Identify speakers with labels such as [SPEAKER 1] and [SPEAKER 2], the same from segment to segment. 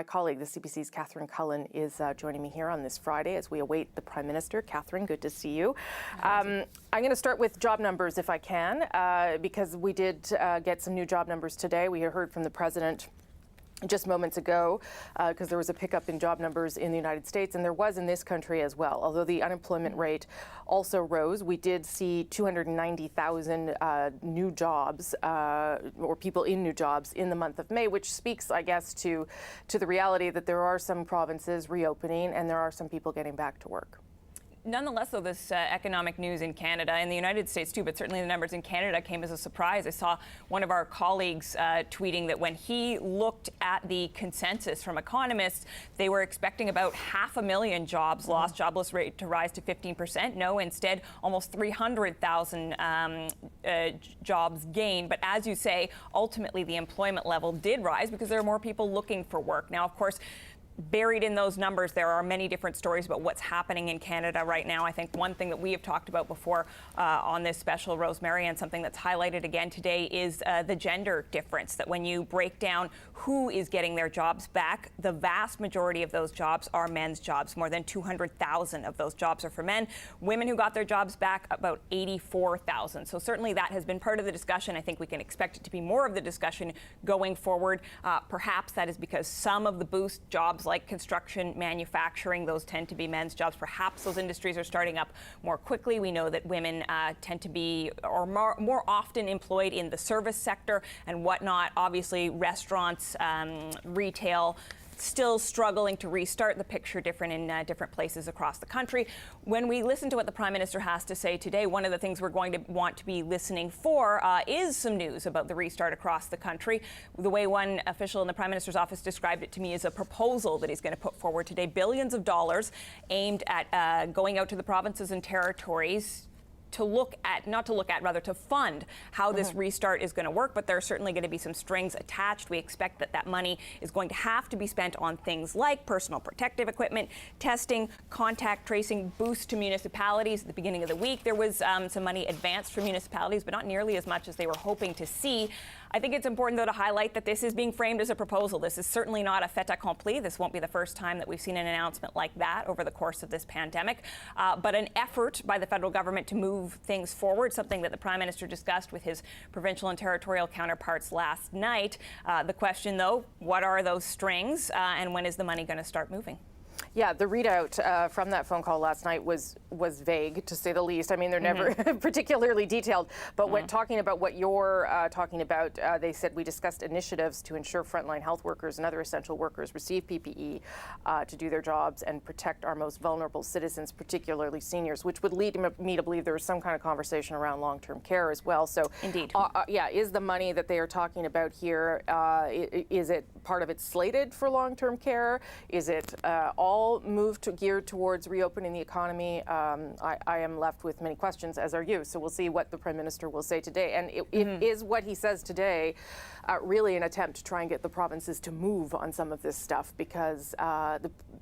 [SPEAKER 1] My colleague, the CBC's Catherine Cullen, is joining me here on this Friday as we await the Prime Minister. Catherine, good to see you. I'm going to start with job numbers if I can, because we did get some new job numbers today. We heard from the President just moments ago, because there was a pickup in job numbers in the United States, and there was in this country as well. Although the unemployment rate also rose, we did see 290,000 new jobs, or people in new jobs in the month of May, which speaks, I guess, to the reality that there are some provinces reopening and there are some people getting back to work.
[SPEAKER 2] Nonetheless, though, this economic news in Canada, and the United States too, but certainly the numbers in Canada came as a surprise. I saw one of our colleagues tweeting that when he looked at the consensus from economists, they were expecting about 500,000 jobs lost, jobless rate to rise to 15%. No, instead, almost 300,000 jobs gained. But as you say, ultimately the employment level did rise because there are more people looking for work. Now, of course, buried in those numbers, there are many different stories about what's happening in Canada right now. I think one thing that we have talked about before on this special, Rosemary, and something that's highlighted again today is the gender difference, that when you break down who is getting their jobs back, the vast majority of those jobs are men's jobs. More than 200,000 of those jobs are for men. Women who got their jobs back, about 84,000. So certainly that has been part of the discussion. I think we can expect it to be more of the discussion going forward. Perhaps that is because some of the boost jobs like construction, manufacturing, those tend to be men's jobs. Perhaps those industries are starting up more quickly. We know that women tend to be or more often employed in the service sector and whatnot. Obviously, restaurants, retail, still struggling to restart. The picture different in different places across the country. When we listen to what the Prime Minister has to say today, one of the things we're going to want to be listening for is some news about the restart across the country. The way one official in the Prime Minister's office described it to me is a proposal that he's going to put forward today, billions of dollars aimed at going out to the provinces and territories to fund how this restart is going to work, but there are certainly going to be some strings attached. We expect that money is going to have to be spent on things like personal protective equipment, testing, contact tracing, boost to municipalities. At the beginning of the week, there was some money advanced for municipalities, but not nearly as much as they were hoping to see. I think it's important, though, to highlight that this is being framed as a proposal. This is certainly not a fait accompli. This won't be the first time that we've seen an announcement like that over the course of this pandemic, but an effort by the federal government to move things forward, something that the Prime Minister discussed with his provincial and territorial counterparts last night. The question, though, what are those strings, and when is the money going to start moving?
[SPEAKER 1] Yeah, the readout from that phone call last night was vague, to say the least. I mean, they're never particularly detailed. But when talking about what you're talking about, they said we discussed initiatives to ensure frontline health workers and other essential workers receive PPE to do their jobs and protect our most vulnerable citizens, particularly seniors, which would lead me to believe there was some kind of conversation around long-term care as well. So,
[SPEAKER 2] indeed,
[SPEAKER 1] yeah, is the money that they are talking about here, is it part of it slated for long-term care? Is it all geared towards reopening the economy? I am left with many questions, as are you. So we'll see what the Prime Minister will say today. And it is what he says today really an attempt to try and get the provinces to move on some of this stuff, because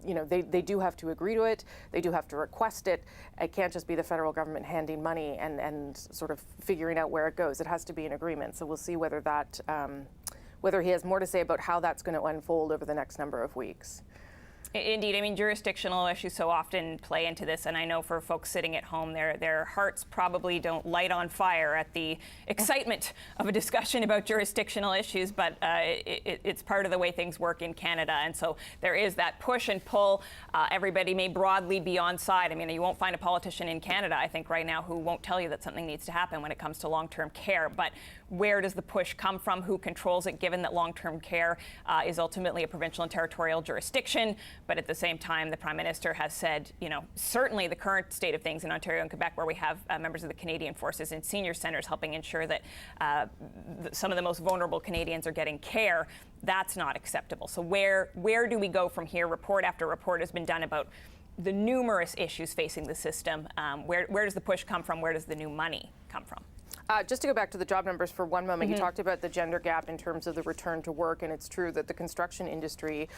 [SPEAKER 1] they do have to agree to it. They do have to request it. It can't just be the federal government handing money and sort of figuring out where it goes. It has to be an agreement. So we'll see whether that whether he has more to say about how that's going to unfold over the next number of weeks.
[SPEAKER 2] Indeed. I mean, jurisdictional issues so often play into this, and I know for folks sitting at home, their hearts probably don't light on fire at the excitement of a discussion about jurisdictional issues, but it's part of the way things work in Canada, and so there is that push and pull. Everybody may broadly be on side. I mean, you won't find a politician in Canada, I think, right now who won't tell you that something needs to happen when it comes to long-term care, but where does the push come from? Who controls it, given that long-term care is ultimately a provincial and territorial jurisdiction? But at the same time, the Prime Minister has said, certainly the current state of things in Ontario and Quebec, where we have members of the Canadian Forces in senior centres helping ensure that some of the most vulnerable Canadians are getting care, that's not acceptable. So where do we go from here? Report after report has been done about the numerous issues facing the system. Where does the push come from? Where does the new money come from?
[SPEAKER 1] Just to go back to the job numbers for one moment, you talked about the gender gap in terms of the return to work, and it's true that the construction industry,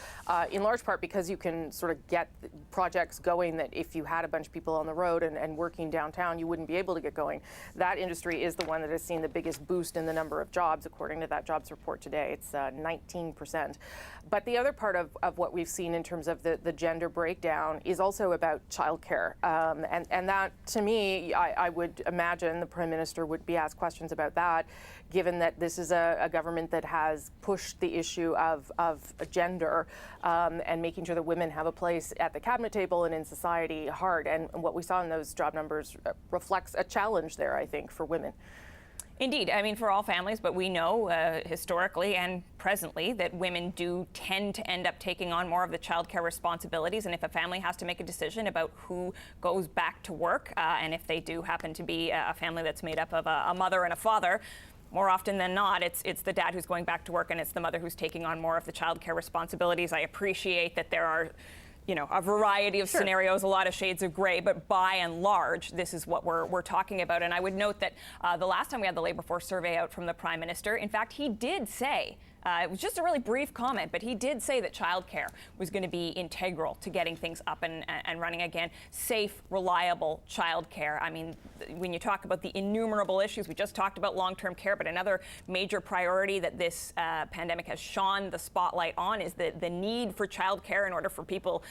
[SPEAKER 1] in large part because you can sort of get projects going that if you had a bunch of people on the road and working downtown, you wouldn't be able to get going. That industry is the one that has seen the biggest boost in the number of jobs, according to that jobs report today. It's 19%. But the other part of what we've seen in terms of the gender breakdown is also about childcare. And that, to me, I would imagine the Prime Minister would be asked questions about that, given that this is a government that has pushed the issue of gender and making sure that women have a place at the cabinet table and in society hard. And what we saw in those job numbers reflects a challenge there, I think, for women.
[SPEAKER 2] Indeed. I mean, for all families, but we know historically and presently that women do tend to end up taking on more of the childcare responsibilities. And if a family has to make a decision about who goes back to work, and if they do happen to be a family that's made up of a mother and a father, more often than not, it's the dad who's going back to work and it's the mother who's taking on more of the childcare responsibilities. I appreciate that there are a variety of scenarios, a lot of shades of gray, but by and large, this is what we're talking about. And I would note that the last time we had the labor force survey out from the Prime Minister, in fact, he did say, it was just a really brief comment, but he did say that childcare was going to be integral to getting things up and running again. Safe, reliable childcare. I mean, when you talk about the innumerable issues, we just talked about long-term care, but another major priority that this pandemic has shone the spotlight on is the need for childcare in order for people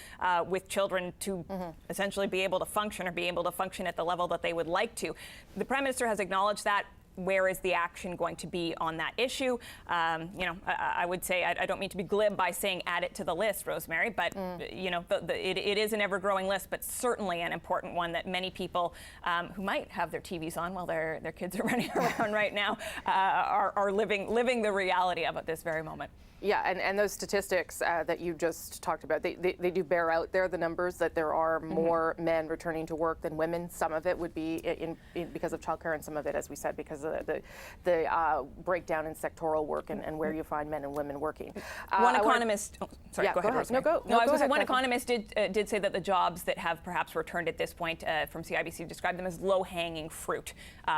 [SPEAKER 2] with children to essentially be able to function or be able to function at the level that they would like to. The Prime Minister has acknowledged that. Where is the action going to be on that issue? I would say, I don't mean to be glib by saying add it to the list, Rosemary, but it is an ever-growing list, but certainly an important one that many people who might have their TVs on while their kids are running around right now are living the reality of at this very moment.
[SPEAKER 1] Yeah, and those statistics that you just talked about, they do bear out there the numbers that there are more men returning to work than women. Some of it would be in because of childcare, and some of it, as we said, because of the breakdown in sectoral work and where you find men and women working.
[SPEAKER 2] One economist,
[SPEAKER 1] go
[SPEAKER 2] ahead.
[SPEAKER 1] Rosemary.
[SPEAKER 2] I was going to say one economist did say that the jobs that have perhaps returned at this point from CIBC described them as low-hanging fruit.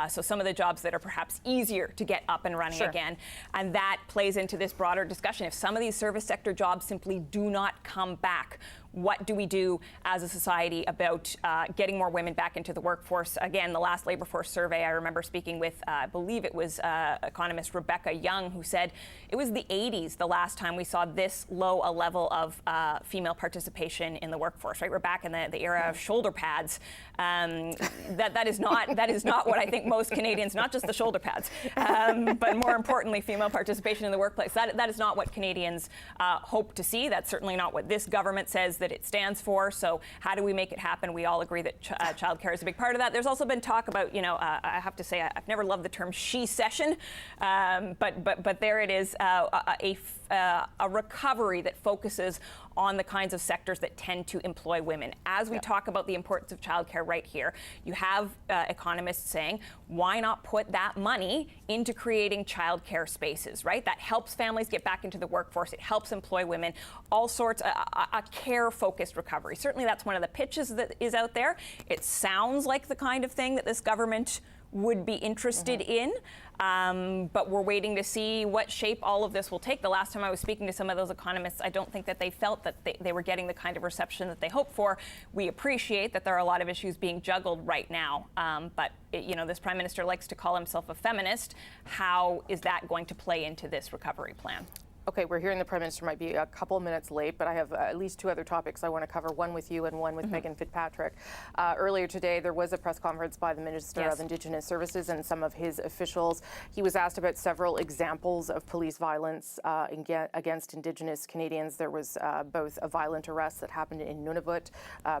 [SPEAKER 2] So some of the jobs that are perhaps easier to get up and running again, and that plays into this broader discussion. If some of these service sector jobs simply do not come back, what do we do as a society about getting more women back into the workforce? Again, the last labor force survey, I remember speaking with, I believe it was economist Rebecca Young, who said it was the 80s the last time we saw this low a level of female participation in the workforce. Right, we're back in the era of shoulder pads. That is not what I think most Canadians, not just the shoulder pads, but more importantly, female participation in the workplace. That is not what Canadians hope to see. That's certainly not what this government says that it stands for. So how do we make it happen? We all agree that childcare is a big part of that. There's also been talk about, I have to say, I've never loved the term she-cession, but there it is, a recovery that focuses on the kinds of sectors that tend to employ women. As we talk about the importance of childcare right here, you have economists saying, why not put that money into creating childcare spaces, right? That helps families get back into the workforce. It helps employ women, all sorts, a care-focused recovery. Certainly that's one of the pitches that is out there. It sounds like the kind of thing that this government would be interested in, but we're waiting to see what shape all of this will take. The last time I was speaking to some of those economists, I don't think that they felt that they were getting the kind of reception that they hoped for. We appreciate that there are a lot of issues being juggled right now, but this Prime Minister likes to call himself a feminist. How is that going to play into this recovery plan?
[SPEAKER 1] Okay, we're hearing the Prime Minister might be a couple minutes late, but I have at least two other topics I want to cover, one with you and one with Megan Fitzpatrick. Earlier today, there was a press conference by the Minister of Indigenous Services and some of his officials. He was asked about several examples of police violence against Indigenous Canadians. There was both a violent arrest that happened in Nunavut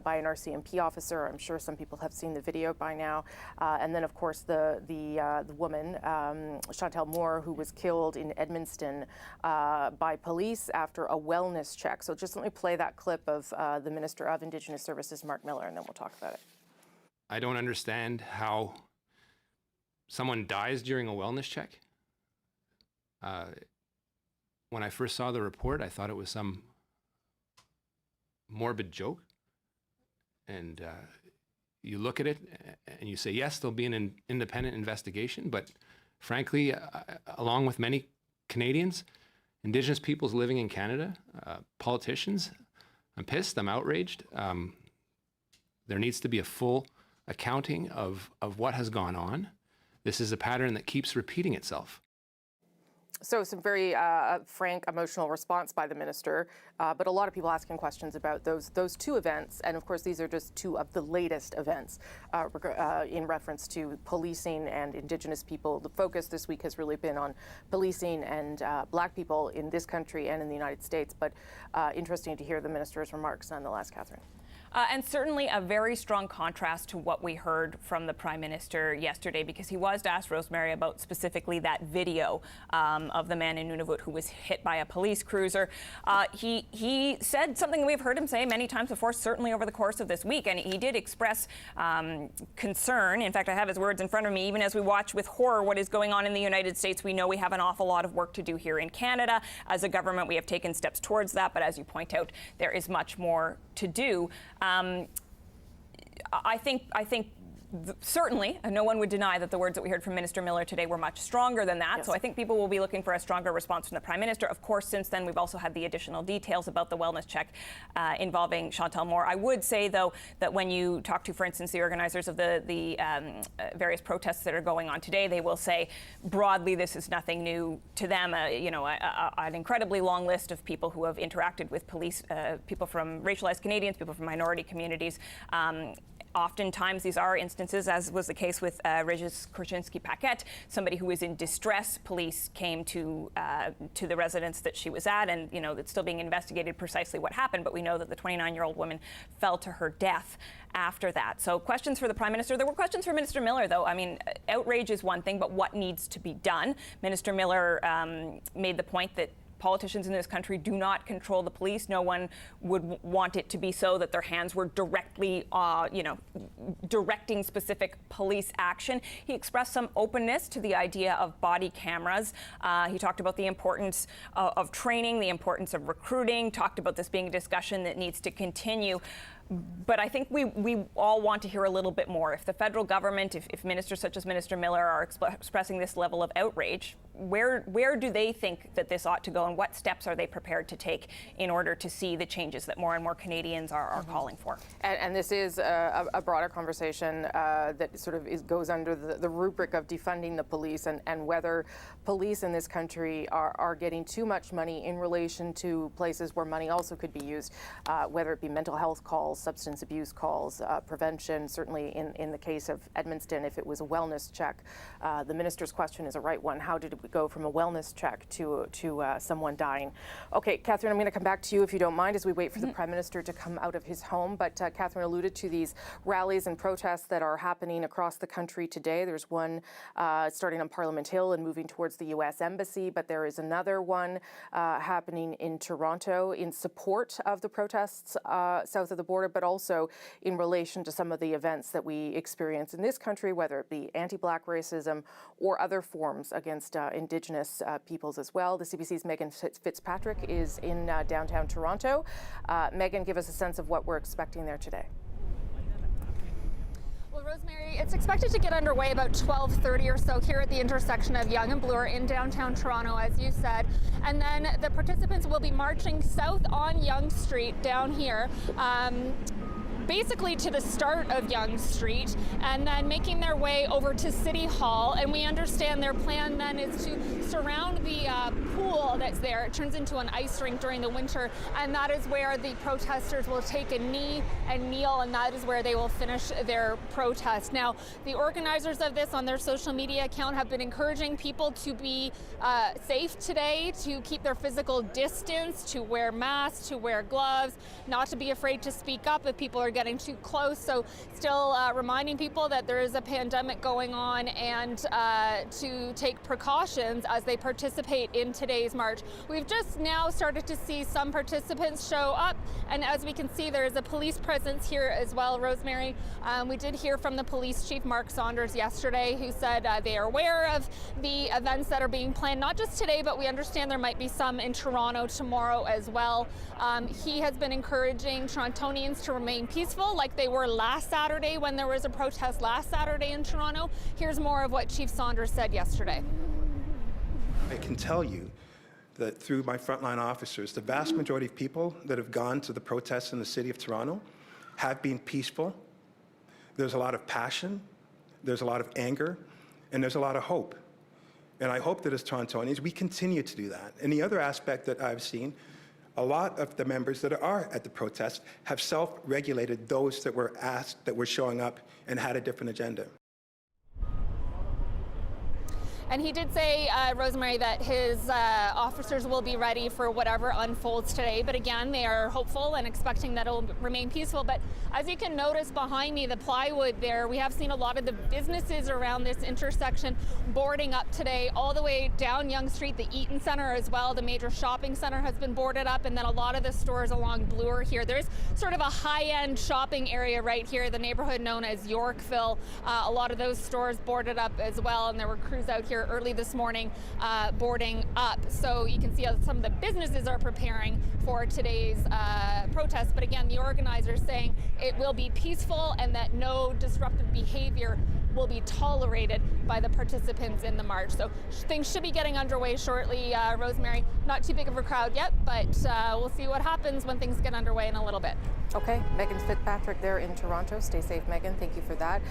[SPEAKER 1] by an RCMP officer. I'm sure some people have seen the video by now. And then, of course, the woman, Chantel Moore, who was killed in Edmundston by police after a wellness check. So just let me play that clip of the Minister of Indigenous Services, Mark Miller, and then we'll talk about it.
[SPEAKER 3] I don't understand how someone dies during a wellness check. When I first saw the report, I thought it was some morbid joke. And you look at it and you say, yes, there'll be an independent investigation, but frankly, along with many Canadians, Indigenous peoples living in Canada, politicians, I'm pissed, I'm outraged. There needs to be a full accounting of what has gone on. This is a pattern that keeps repeating itself.
[SPEAKER 1] So some very frank, emotional response by the minister, but a lot of people asking questions about those two events. And of course, these are just two of the latest events in reference to policing and Indigenous people. The focus this week has really been on policing and Black people in this country and in the United States. But interesting to hear the minister's remarks nonetheless, Catherine.
[SPEAKER 2] And certainly a very strong contrast to what we heard from the Prime Minister yesterday, because he was asked, Rosemary, about specifically that video of the man in Nunavut who was hit by a police cruiser. He said something we've heard him say many times before, certainly over the course of this week, and he did express concern. In fact, I have his words in front of me. Even as we watch with horror what is going on in the United States, we know we have an awful lot of work to do here in Canada. As a government, we have taken steps towards that, but as you point out, there is much more to do. I think certainly no one would deny that the words that we heard from Minister Miller today were much stronger than that. Yes. So I think people will be looking for a stronger response from the Prime Minister. Of course, since then, we've also had the additional details about the wellness check involving Chantal Moore. I would say, though, that when you talk to, for instance, the organizers of the various protests that are going on today, they will say broadly this is nothing new to them. An incredibly long list of people who have interacted with police, people from racialized Canadians, people from minority communities. Oftentimes, these are instances, as was the case with Regis Korchinski-Paquette, somebody who was in distress. Police came to the residence that she was at, and it's still being investigated precisely what happened. But we know that the 29-year-old woman fell to her death after that. So questions for the Prime Minister. There were questions for Minister Miller, though. I mean, outrage is one thing, but what needs to be done? Minister Miller made the point that politicians in this country do not control the police. No one would want it to be so that their hands were directly, directing specific police action. He expressed some openness to the idea of body cameras. He talked about the importance of training, the importance of recruiting, talked about this being a discussion that needs to continue. But I think we all want to hear a little bit more. If the federal government, if ministers such as Minister Miller are expressing this level of outrage, where do they think that this ought to go, and what steps are they prepared to take in order to see the changes that more and more Canadians are calling for?
[SPEAKER 1] And this is a broader conversation that sort of goes under the rubric of defunding the police and whether police in this country are getting too much money in relation to places where money also could be used, whether it be mental health calls, substance abuse calls, prevention. Certainly in the case of Edmundston, if it was a wellness check, the minister's question is a right one. How did we go from a wellness check to someone dying? Okay, Catherine, I'm going to come back to you if you don't mind as we wait for the Prime Minister to come out of his home. But Catherine alluded to these rallies and protests that are happening across the country today. There's one starting on Parliament Hill and moving towards the U.S. Embassy, but there is another one happening in Toronto in support of the protests south of the border, but also in relation to some of the events that we experience in this country, whether it be anti-Black racism or other forms against Indigenous peoples as well. The CBC's Megan Fitzpatrick is in downtown Toronto. Megan, give us a sense of what we're expecting there today.
[SPEAKER 4] Well, Rosemary, it's expected to get underway about 12:30 or so here at the intersection of Yonge and Bloor in downtown Toronto, as you said. And then the participants will be marching south on Yonge Street down here, basically to the start of Yonge Street, and then making their way over to City Hall. And we understand their plan then is to surround the pool that's there. It turns into an ice rink during the winter, and that is where the protesters will take a knee and kneel, and that is where they will finish their protest. Now, the organizers of this on their social media account have been encouraging people to be safe today, to keep their physical distance, to wear masks, to wear gloves, not to be afraid to speak up if people are getting too close. So still reminding people that there is a pandemic going on, and to take precautions as they participate in today's march. We've just now started to see some participants show up, and as we can see, there is a police presence here as well, Rosemary. We did hear from the police chief, Mark Saunders, yesterday, who said they are aware of the events that are being planned, not just today, but we understand there might be some in Toronto tomorrow as well. He has been encouraging Torontonians to remain peaceful peaceful like they were last Saturday when there was a protest last Saturday in Toronto. Here's more of what Chief Saunders said yesterday.
[SPEAKER 5] I can tell you that through my frontline officers, the vast majority of people that have gone to the protests in the city of Toronto have been peaceful. There's a lot of passion, there's a lot of anger, and there's a lot of hope. And I hope that as Torontonians, we continue to do that. And the other aspect that I've seen, a lot of the members that are at the protest have self-regulated those that were asked, that were showing up and had a different agenda.
[SPEAKER 4] And he did say, Rosemary, that his officers will be ready for whatever unfolds today. But again, they are hopeful and expecting that it will remain peaceful. But as you can notice behind me, the plywood there, we have seen a lot of the businesses around this intersection boarding up today, all the way down Yonge Street, the Eaton Centre as well. The major shopping centre has been boarded up, and then a lot of the stores along Bloor here. There's sort of a high-end shopping area right here, the neighborhood known as Yorkville. A lot of those stores boarded up as well, and there were crews out here early this morning boarding up. So you can see how some of the businesses are preparing for today's protest. But again, the organizers saying it will be peaceful and that no disruptive behavior will be tolerated by the participants in the march. So things should be getting underway shortly, Rosemary. Not too big of a crowd yet, but we'll see what happens when things get underway in a little bit.
[SPEAKER 1] Okay, Megan Fitzpatrick there in Toronto. Stay safe, Megan. Thank you for that.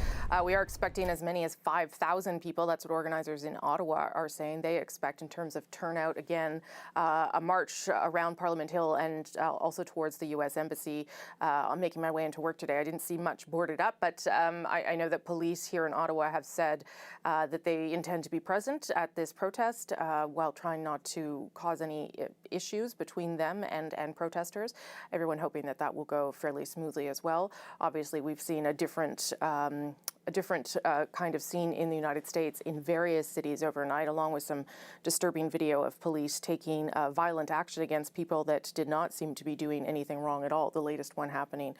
[SPEAKER 1] We are expecting as many as 5,000 people. That's what organizers in Ottawa are saying. They expect in terms of turnout, again, a march around Parliament Hill and also towards the U.S. Embassy. I'm making my way into work today. I didn't see much boarded up, but I know that police here in Ottawa have said that they intend to be present at this protest while trying not to cause any issues between them and protesters. Everyone hoping that that will go fairly smoothly as well. Obviously, we've seen a different kind of scene in the United States in various cities overnight, along with some disturbing video of police taking violent action against people that did not seem to be doing anything wrong at all. The latest one happening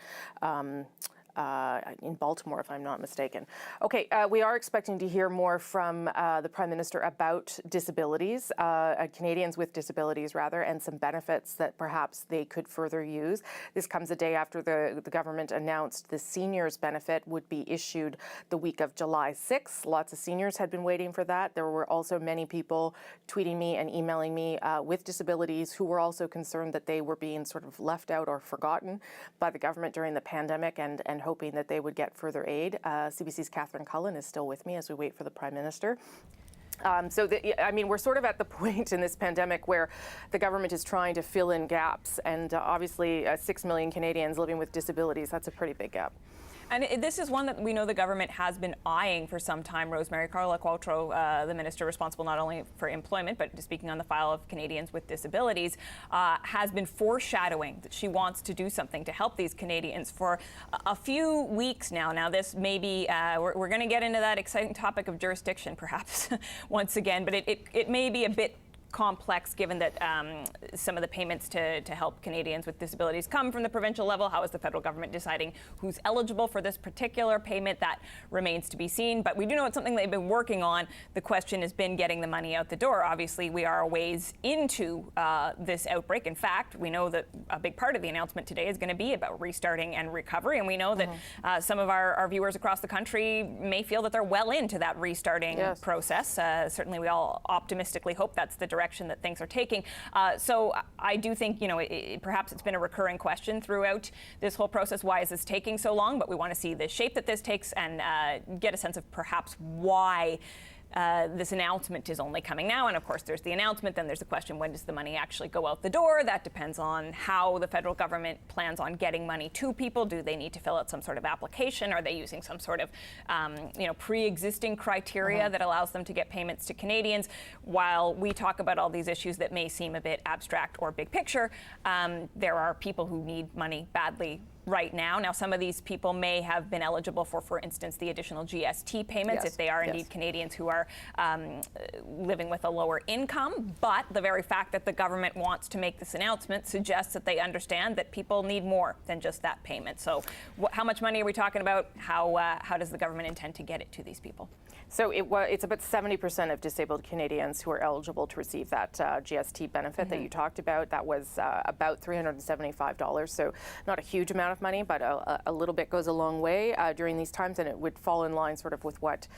[SPEAKER 1] in Baltimore, if I'm not mistaken. Okay, we are expecting to hear more from the Prime Minister about disabilities, Canadians with disabilities rather, and some benefits that perhaps they could further use. This comes a day after the government announced the seniors benefit would be issued the week of July 6th. Lots of seniors had been waiting for that. There were also many people tweeting me and emailing me with disabilities who were also concerned that they were being sort of left out or forgotten by the government during the pandemic and hoping that they would get further aid. CBC's Catherine Cullen is still with me as we wait for the Prime Minister. We're sort of at the point in this pandemic where the government is trying to fill in gaps, and obviously 6 million Canadians living with disabilities, that's a pretty big gap.
[SPEAKER 2] And this is one that we know the government has been eyeing for some time. Rosemary, Carla Qualtrough, the minister responsible not only for employment, but speaking on the file of Canadians with disabilities, has been foreshadowing that she wants to do something to help these Canadians for a few weeks now. Now, this may be, we're going to get into that exciting topic of jurisdiction, perhaps, once again, but it may be a bit complex given that some of the payments to help Canadians with disabilities come from the provincial level. How is the federal government deciding who's eligible for this particular payment? That remains to be seen, but we do know it's something they've been working on. The question has been getting the money out the door. Obviously, we are a ways into this outbreak. In fact, we know that a big part of the announcement today is going to be about restarting and recovery, and we know that some of our viewers across the country may feel that they're well into that restarting process. Certainly, we all optimistically hope that's the direction that things are taking. So I do think, perhaps it's been a recurring question throughout this whole process. Why is this taking so long? But we want to see the shape that this takes and get a sense of perhaps why this announcement is only coming now. And of course, there's the announcement. Then there's the question, when does the money actually go out the door? That depends on how the federal government plans on getting money to people. Do they need to fill out some sort of application? Are they using some sort of, pre-existing criteria that allows them to get payments to Canadians? While we talk about all these issues that may seem a bit abstract or big picture, there are people who need money badly right now. Now, some of these people may have been eligible for instance, the additional GST payments if they are indeed Canadians who are are living with a lower income. But the very fact that the government wants to make this announcement suggests that they understand that people need more than just that payment. So how much money are we talking about? How does the government intend to get it to these people?
[SPEAKER 1] So it's about 70% of disabled Canadians who are eligible to receive that GST benefit that you talked about. That was about $375. So not a huge amount of money, but a little bit goes a long way during these times, and it would fall in line sort of with what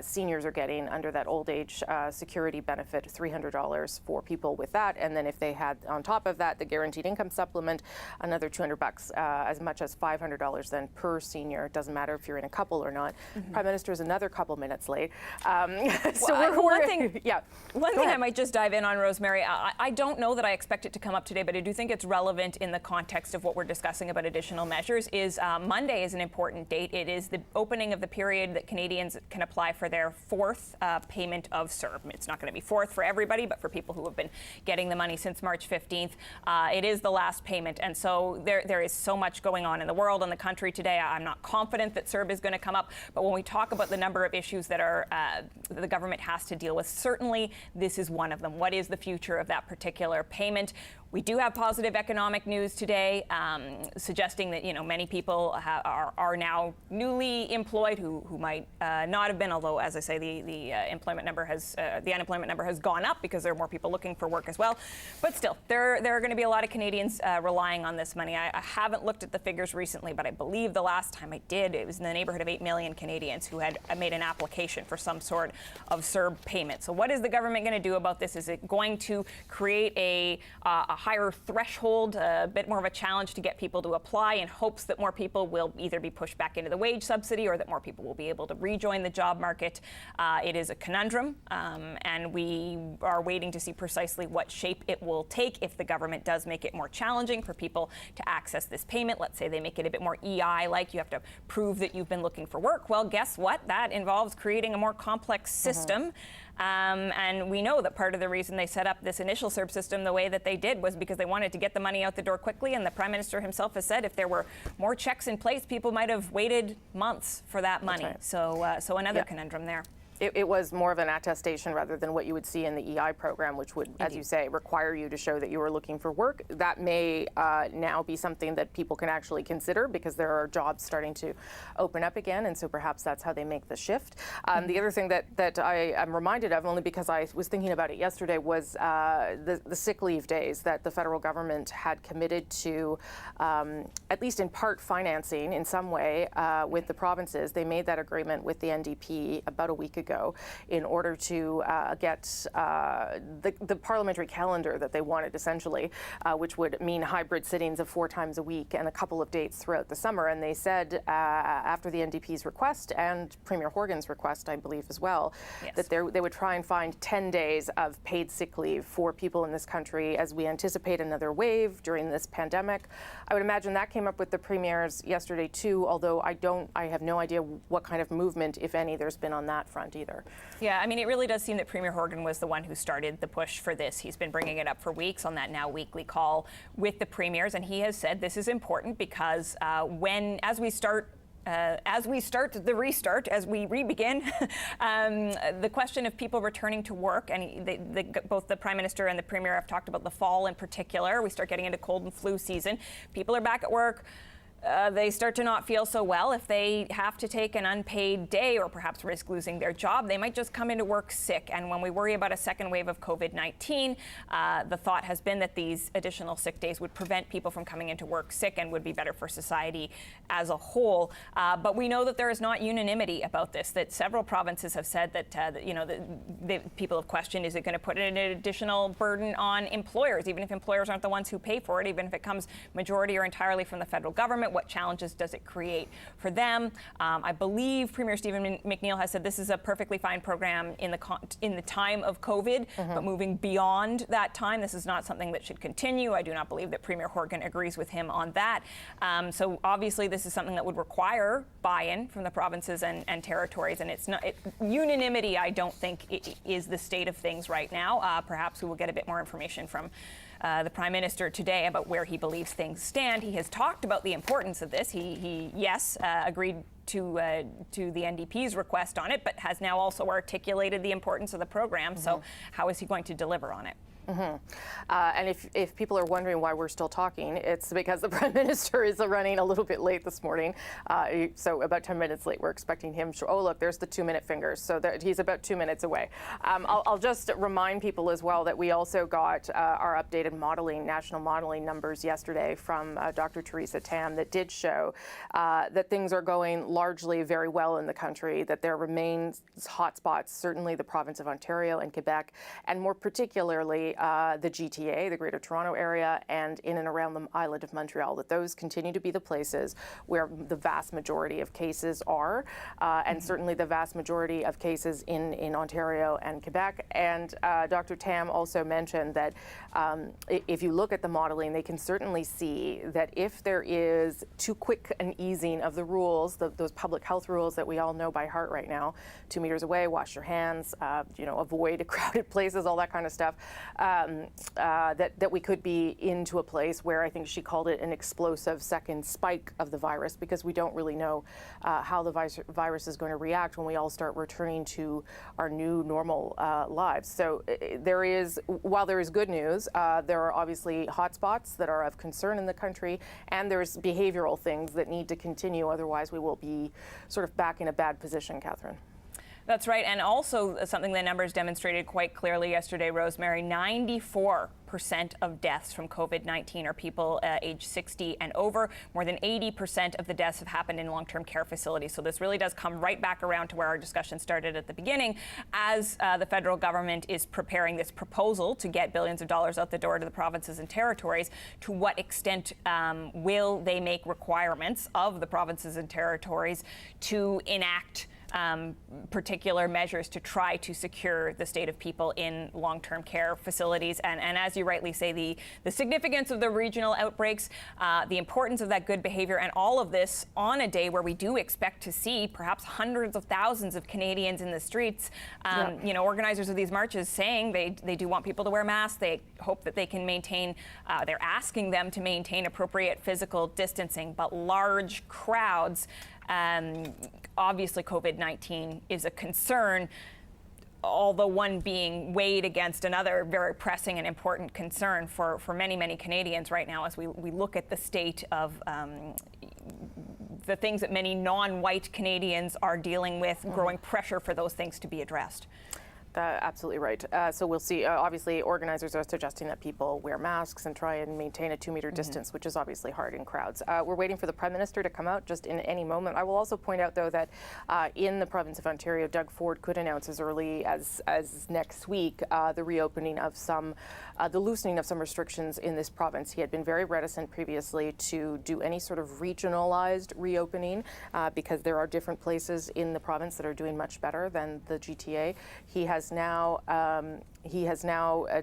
[SPEAKER 1] seniors are getting under that old age security benefit, $300 for people with that. And then if they had on top of that the guaranteed income supplement, another $200, as much as $500 then per senior. It doesn't matter if you're in a couple or not. Prime Minister is another couple minutes late.
[SPEAKER 2] One thing
[SPEAKER 1] yeah.
[SPEAKER 2] I might just dive in on, Rosemary, I don't know that I expect it to come up today, but I do think it's relevant in the context of what we're discussing about additional measures. Is Monday is an important date. It is the opening of the period that Canadians can apply for their fourth payment of CERB. It's not going to be fourth for everybody, but for people who have been getting the money since March 15th, it is the last payment. And so there is so much going on in the world and the country today. I'm not confident that CERB is going to come up, but when we talk about the number of issues that the government has to deal with, certainly this is one of them. What is the future of that particular payment? We do have positive economic news today, suggesting that many people are now newly employed who might not have been. Although, as I say, the unemployment number has gone up because there are more people looking for work as well. But still, there are going to be a lot of Canadians relying on this money. I haven't looked at the figures recently, but I believe the last time I did, it was in the neighborhood of 8 million Canadians who had made an application for some sort of CERB payment. So, what is the government going to do about this? Is it going to create a higher threshold, a bit more of a challenge to get people to apply in hopes that more people will either be pushed back into the wage subsidy or that more people will be able to rejoin the job market? It is a conundrum, and we are waiting to see precisely what shape it will take if the government does make it more challenging for people to access this payment. Let's say they make it a bit more EI-like. You have to prove that you've been looking for work. Well, guess what? That involves creating a more complex system. And we know that part of the reason they set up this initial CERB system the way that they did was because they wanted to get the money out the door quickly. And the Prime Minister himself has said if there were more checks in place, people might have waited months for that money. Right. So another conundrum there.
[SPEAKER 1] It was more of an attestation rather than what you would see in the EI program, which would, as you say, require you to show that you were looking for work. That may now be something that people can actually consider because there are jobs starting to open up again, and so perhaps that's how they make the shift. The other thing that I am reminded of, only because I was thinking about it yesterday, was the sick leave days that the federal government had committed to, at least in part, financing in some way with the provinces. They made that agreement with the NDP about a week ago in order to get the parliamentary calendar that they wanted, essentially, which would mean hybrid sittings of 4 times a week and a couple of dates throughout the summer. And they said after the NDP's request and Premier Horgan's request, I believe as well, that they would try and find 10 days of paid sick leave for people in this country as we anticipate another wave during this pandemic. I would imagine that came up with the premiers yesterday too, although I have no idea what kind of movement, if any, there's been on that front either.
[SPEAKER 2] Yeah, I mean, it really does seem that Premier Horgan was the one who started the push for this. He's been bringing it up for weeks on that now weekly call with the premiers, and he has said this is important because as we re-begin, the question of people returning to work, and both the Prime Minister and the Premier have talked about the fall in particular. We start getting into cold and flu season. People are back at work. They start to not feel so well. If they have to take an unpaid day or perhaps risk losing their job, they might just come into work sick. And when we worry about a second wave of COVID-19, the thought has been that these additional sick days would prevent people from coming into work sick and would be better for society as a whole. But we know that there is not unanimity about this, that several provinces have said that, the people have questioned, is it going to put an additional burden on employers, even if employers aren't the ones who pay for it, even if it comes majority or entirely from the federal government? What challenges does it create for them? I believe Premier Stephen McNeil has said this is a perfectly fine program in the time of COVID, but moving beyond that time, this is not something that should continue. I do not believe that Premier Horgan agrees with him on that. So obviously this is something that would require buy-in from the provinces and territories, and unanimity, I don't think, is the state of things right now. Perhaps we will get a bit more information from the Prime Minister today about where he believes things stand. He has talked about the importance of this. He agreed to the NDP's request on it, but has now also articulated the importance of the program. So how is he going to deliver on it?
[SPEAKER 1] And if people are wondering why we're still talking, it's because the Prime Minister is running a little bit late this morning. So about 10 minutes late, we're expecting him. Oh, look, there's the 2-minute fingers. So he's about 2 minutes away. I'll just remind people as well that we also got our updated national modeling numbers yesterday from Dr. Theresa Tam that did show that things are going largely very well in the country, that there remains hotspots, certainly the province of Ontario and Quebec, and more particularly the GTA, the Greater Toronto Area, and in and around the island of Montreal, that those continue to be the places where the vast majority of cases are, and certainly the vast majority of cases in Ontario and Quebec. And Dr. Tam also mentioned that if you look at the modeling, they can certainly see that if there is too quick an easing of the rules, those public health rules that we all know by heart right now, 2 meters away, wash your hands, avoid crowded places, all that kind of stuff, that we could be into a place where I think she called it an explosive second spike of the virus, because we don't really know how the virus is going to react when we all start returning to our new normal lives. So while there is good news, there are obviously hotspots that are of concern in the country, and there's behavioral things that need to continue. Otherwise, we will be sort of back in a bad position, Catherine.
[SPEAKER 2] That's right, and also something the numbers demonstrated quite clearly yesterday, Rosemary, 94% of deaths from COVID-19 are people age 60 and over. More than 80% of the deaths have happened in long-term care facilities. So this really does come right back around to where our discussion started at the beginning, as the federal government is preparing this proposal to get billions of dollars out the door to the provinces and territories. To what extent will they make requirements of the provinces and territories to enact particular measures to try to secure the state of people in long-term care facilities? And as you rightly say, the significance of the regional outbreaks, the importance of that good behavior, and all of this on a day where we do expect to see perhaps hundreds of thousands of Canadians in the streets. Organizers of these marches saying they do want people to wear masks. They hope that they can maintain, they're asking them to maintain appropriate physical distancing, but large crowds. Obviously, COVID-19 is a concern, although one being weighed against another very pressing and important concern for many, many Canadians right now as we look at the state of the things that many non-white Canadians are dealing with, growing pressure for those things to be addressed.
[SPEAKER 1] Absolutely right. So we'll see. Obviously, organizers are suggesting that people wear masks and try and maintain a 2-meter distance, which is obviously hard in crowds. We're waiting for the Prime Minister to come out just in any moment. I will also point out, though, that in the province of Ontario, Doug Ford could announce as early as next week the reopening of the loosening of some restrictions in this province. He had been very reticent previously to do any sort of regionalized reopening because there are different places in the province that are doing much better than the GTA. He has now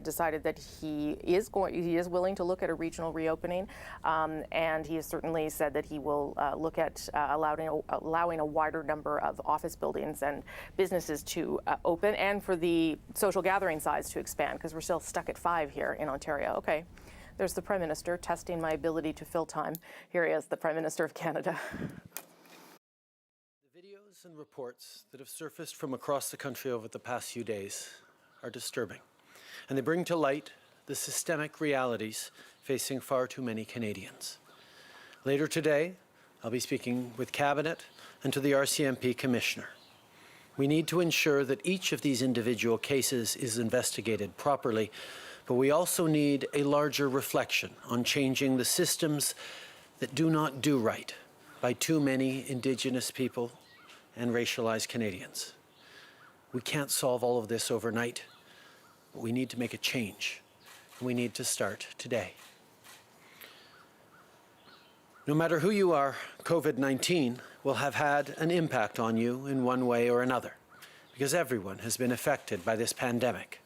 [SPEAKER 1] decided that he is willing to look at a regional reopening, and he has certainly said that he will look at allowing a wider number of office buildings and businesses to open, and for the social gathering size to expand, because we're still stuck at 5 here in Ontario. Okay, there's the Prime Minister testing my ability to fill time. Here he is, the Prime Minister of Canada.
[SPEAKER 6] Videos and reports that have surfaced from across the country over the past few days are disturbing, and they bring to light the systemic realities facing far too many Canadians. Later today, I'll be speaking with Cabinet and to the RCMP Commissioner. We need to ensure that each of these individual cases is investigated properly, but we also need a larger reflection on changing the systems that do not do right by too many Indigenous people and racialized Canadians. We can't solve all of this overnight, but we need to make a change. We need to start today. No matter who you are, COVID-19 will have had an impact on you in one way or another, because everyone has been affected by this pandemic.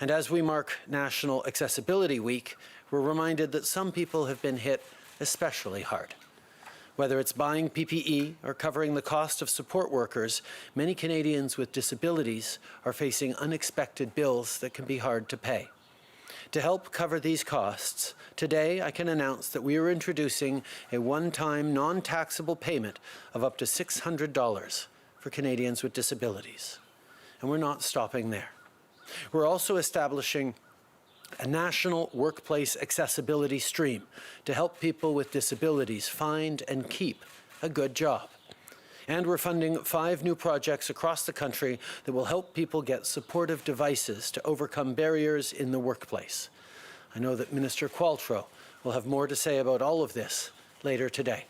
[SPEAKER 6] And as we mark National Accessibility Week, we're reminded that some people have been hit especially hard. Whether it's buying PPE or covering the cost of support workers, many Canadians with disabilities are facing unexpected bills that can be hard to pay. To help cover these costs, today I can announce that we are introducing a one-time non-taxable payment of up to $600 for Canadians with disabilities. And we're not stopping there. We're also establishing a national workplace accessibility stream to help people with disabilities find and keep a good job. And we're funding 5 new projects across the country that will help people get supportive devices to overcome barriers in the workplace. I know that Minister Qualtrough will have more to say about all of this later today.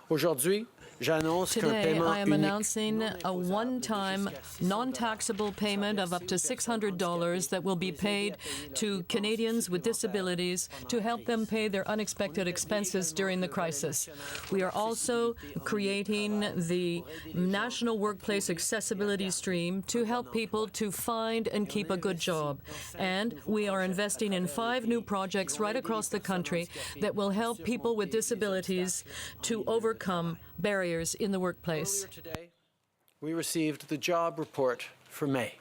[SPEAKER 6] Aujourd'hui,
[SPEAKER 7] Today, I am announcing a one-time, non-taxable payment of up to $600 that will be paid to Canadians with disabilities to help them pay their unexpected expenses during the crisis. We are also creating the National Workplace Accessibility Stream to help people to find and keep a good job. And we are investing in 5 new projects right across the country that will help people with disabilities to overcome barriers in the workplace.
[SPEAKER 6] Earlier today, we received the job report for May.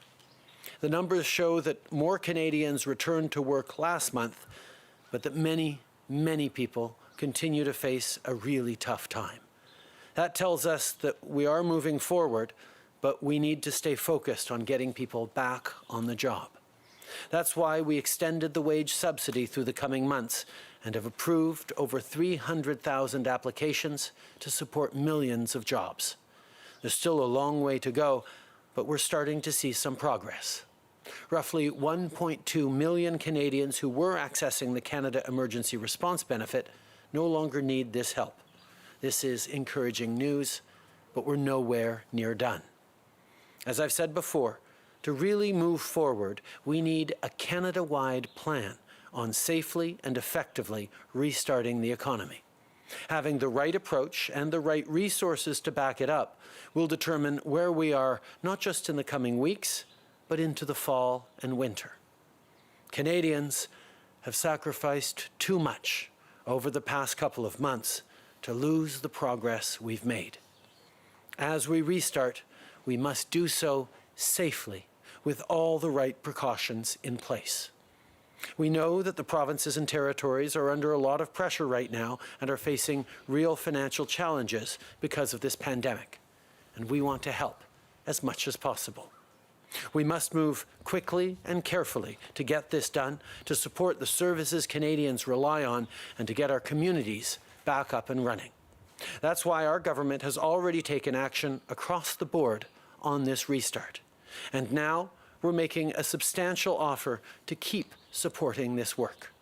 [SPEAKER 6] The numbers show that more Canadians returned to work last month, but that many, many people continue to face a really tough time. That tells us that we are moving forward, but we need to stay focused on getting people back on the job. That's why we extended the wage subsidy through the coming months and have approved over 300,000 applications to support millions of jobs. There's still a long way to go, but we're starting to see some progress. Roughly 1.2 million Canadians who were accessing the Canada Emergency Response Benefit no longer need this help. This is encouraging news, but we're nowhere near done. As I've said before, to really move forward, we need a Canada-wide plan on safely and effectively restarting the economy. Having the right approach and the right resources to back it up will determine where we are, not just in the coming weeks, but into the fall and winter. Canadians have sacrificed too much over the past couple of months to lose the progress we've made. As we restart, we must do so safely with all the right precautions in place. We know that the provinces and territories are under a lot of pressure right now and are facing real financial challenges because of this pandemic, and we want to help as much as possible. We must move quickly and carefully to get this done, to support the services Canadians rely on, and to get our communities back up and running. That's why our government has already taken action across the board on this restart. And now we're making a substantial offer to keep supporting this work.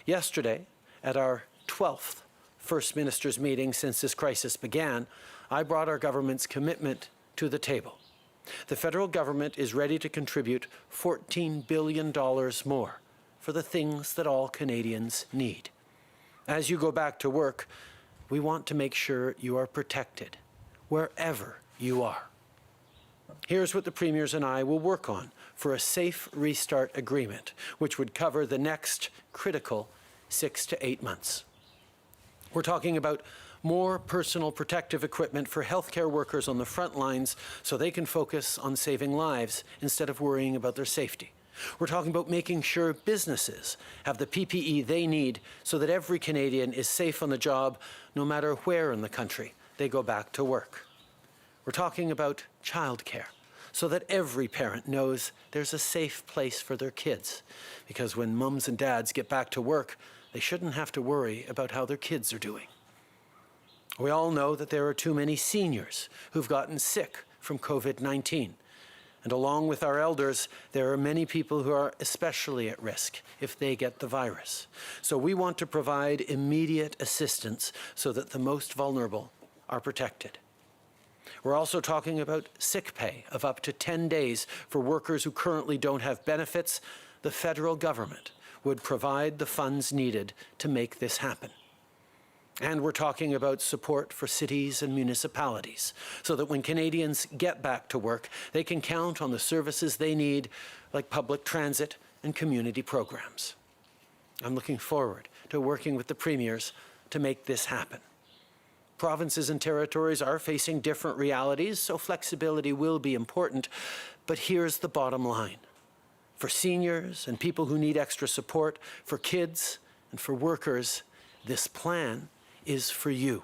[SPEAKER 6] Yesterday, at our 12th First Minister's meeting since this crisis began, I brought our government's commitment to the table. The federal government is ready to contribute $14 billion more for the things that all Canadians need. As you go back to work, we want to make sure you are protected wherever you are. Here's what the Premiers and I will work on for a safe restart agreement, which would cover the next critical 6 to 8 months. We're talking about more personal protective equipment for healthcare workers on the front lines so they can focus on saving lives instead of worrying about their safety. We're talking about making sure businesses have the PPE they need so that every Canadian is safe on the job no matter where in the country they go back to work. We're talking about childcare, so that every parent knows there's a safe place for their kids. Because when mums and dads get back to work, they shouldn't have to worry about how their kids are doing. We all know that there are too many seniors who've gotten sick from COVID-19. And along with our elders, there are many people who are especially at risk if they get the virus. So we want to provide immediate assistance so that the most vulnerable are protected. We're also talking about sick pay of up to 10 days for workers who currently don't have benefits. The federal government would provide the funds needed to make this happen. And we're talking about support for cities and municipalities so that when Canadians get back to work, they can count on the services they need, like public transit and community programs. I'm looking forward to working with the Premiers to make this happen. Provinces and territories are facing different realities, so flexibility will be important. But here's the bottom line. For seniors and people who need extra support, for kids and for workers, this plan is for you.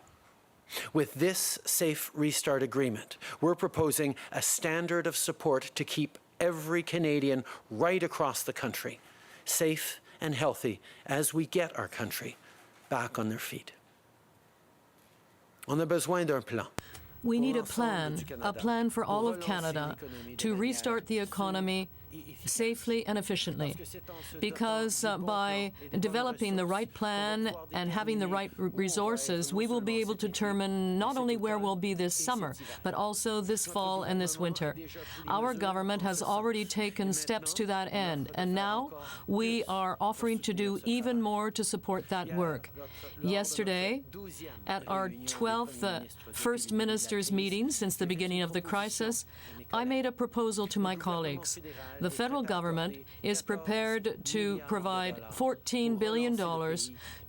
[SPEAKER 6] With this Safe Restart Agreement, we're proposing a standard of support to keep every Canadian right across the country safe and healthy as we get our country back on their feet. On a besoin d'un plan.
[SPEAKER 7] We need a plan for all of Canada to restart the economy safely and efficiently. Because by developing the right plan and having the right resources, we will be able to determine not only where we'll be this summer, but also this fall and this winter. Our government has already taken steps to that end, and now we are offering to do even more to support that work. Yesterday, at our 12th First Ministers' meeting since the beginning of the crisis, I made a proposal to my colleagues. The federal government is prepared to provide $14 billion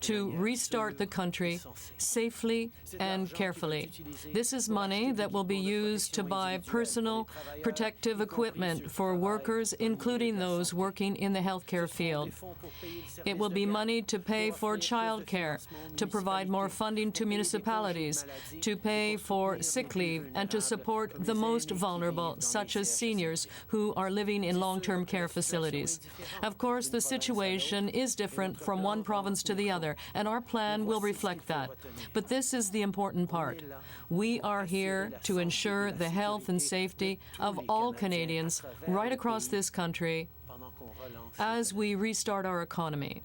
[SPEAKER 7] to restart the country safely and carefully. This is money that will be used to buy personal protective equipment for workers, including those working in the healthcare field. It will be money to pay for childcare, to provide more funding to municipalities, to pay for sick leave, and to support the most vulnerable, such as seniors who are living in long-term care facilities. Of course, the situation is different from one province to the other, and our plan will reflect that. But this is the important part. We are here to ensure the health and safety of all Canadians right across this country as we restart our economy.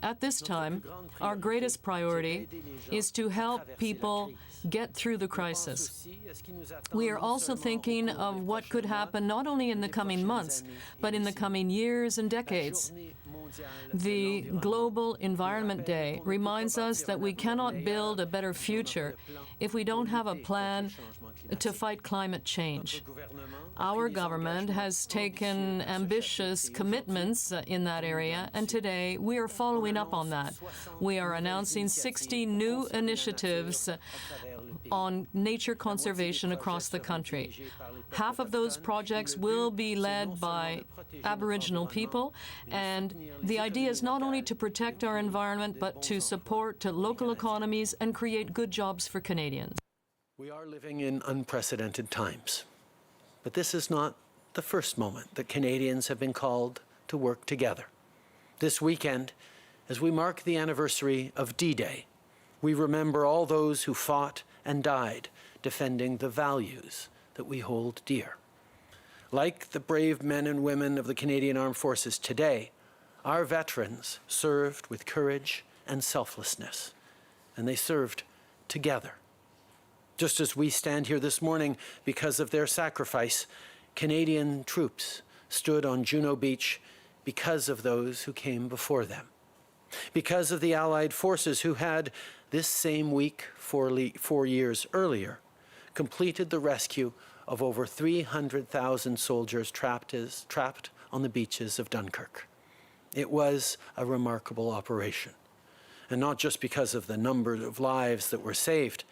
[SPEAKER 7] At this time, our greatest priority is to help people get through the crisis. We are also thinking of what could happen not only in the coming months, but in the coming years and decades. The Global Environment Day reminds us that we cannot build a better future if we don't have a plan to fight climate change. Our government has taken ambitious commitments in that area, and today we are following up on that. We are announcing 60 new initiatives on nature conservation across the country. Half of those projects will be led by Aboriginal people, and the idea is not only to protect our environment, but to support local economies and create good jobs for Canadians.
[SPEAKER 6] We are living in unprecedented times, but this is not the first moment that Canadians have been called to work together. This weekend, as we mark the anniversary of D-Day, we remember all those who fought and died defending the values that we hold dear. Like the brave men and women of the Canadian Armed Forces today, our veterans served with courage and selflessness, and they served together. Just as we stand here this morning because of their sacrifice, Canadian troops stood on Juno Beach because of those who came before them, because of the Allied forces who had, this same week 4 years earlier, completed the rescue of over 300,000 soldiers trapped on the beaches of Dunkirk. It was a remarkable operation, and not just because of the number of lives that were saved,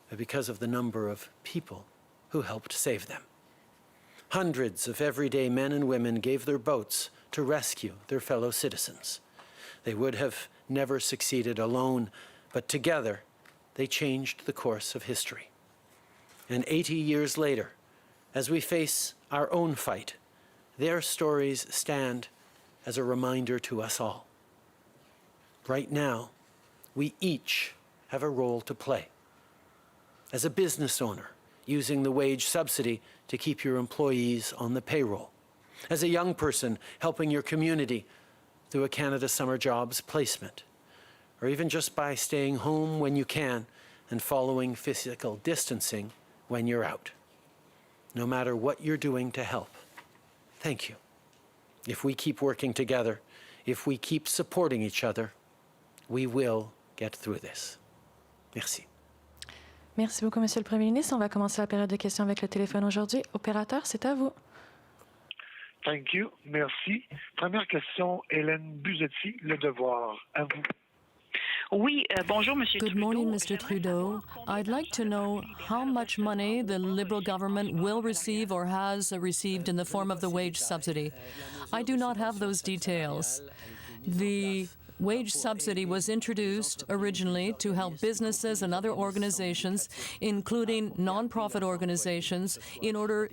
[SPEAKER 6] but because of the number of people who helped save them. Hundreds of everyday men and women gave their boats to rescue their fellow citizens. They would have never succeeded alone, but together they changed the course of history. And 80 years later, as we face our own fight, their stories stand as a reminder to us all. Right now, we each have a role to play. As a business owner, using the wage subsidy to keep your employees on the payroll. As a young person, helping your community through a Canada Summer Jobs placement. Or even just by staying home when you can and following physical distancing when you're out. No matter what you're doing to help, thank you. If we keep working together, if we keep supporting each other, we will get through this. Merci.
[SPEAKER 8] Merci beaucoup, Monsieur le Premier ministre. On va commencer la période de questions avec le téléphone aujourd'hui. Opérateur, c'est à vous.
[SPEAKER 9] Thank you. Merci. Première question, Hélène Buzetti, Le Devoir. À vous.
[SPEAKER 7] Good morning, Mr. Trudeau. I'd like to know how much money the Liberal government will receive or has received in the form of the wage subsidy. I do not have those details. The wage subsidy was introduced originally to help businesses and other organizations, including nonprofit organizations, in order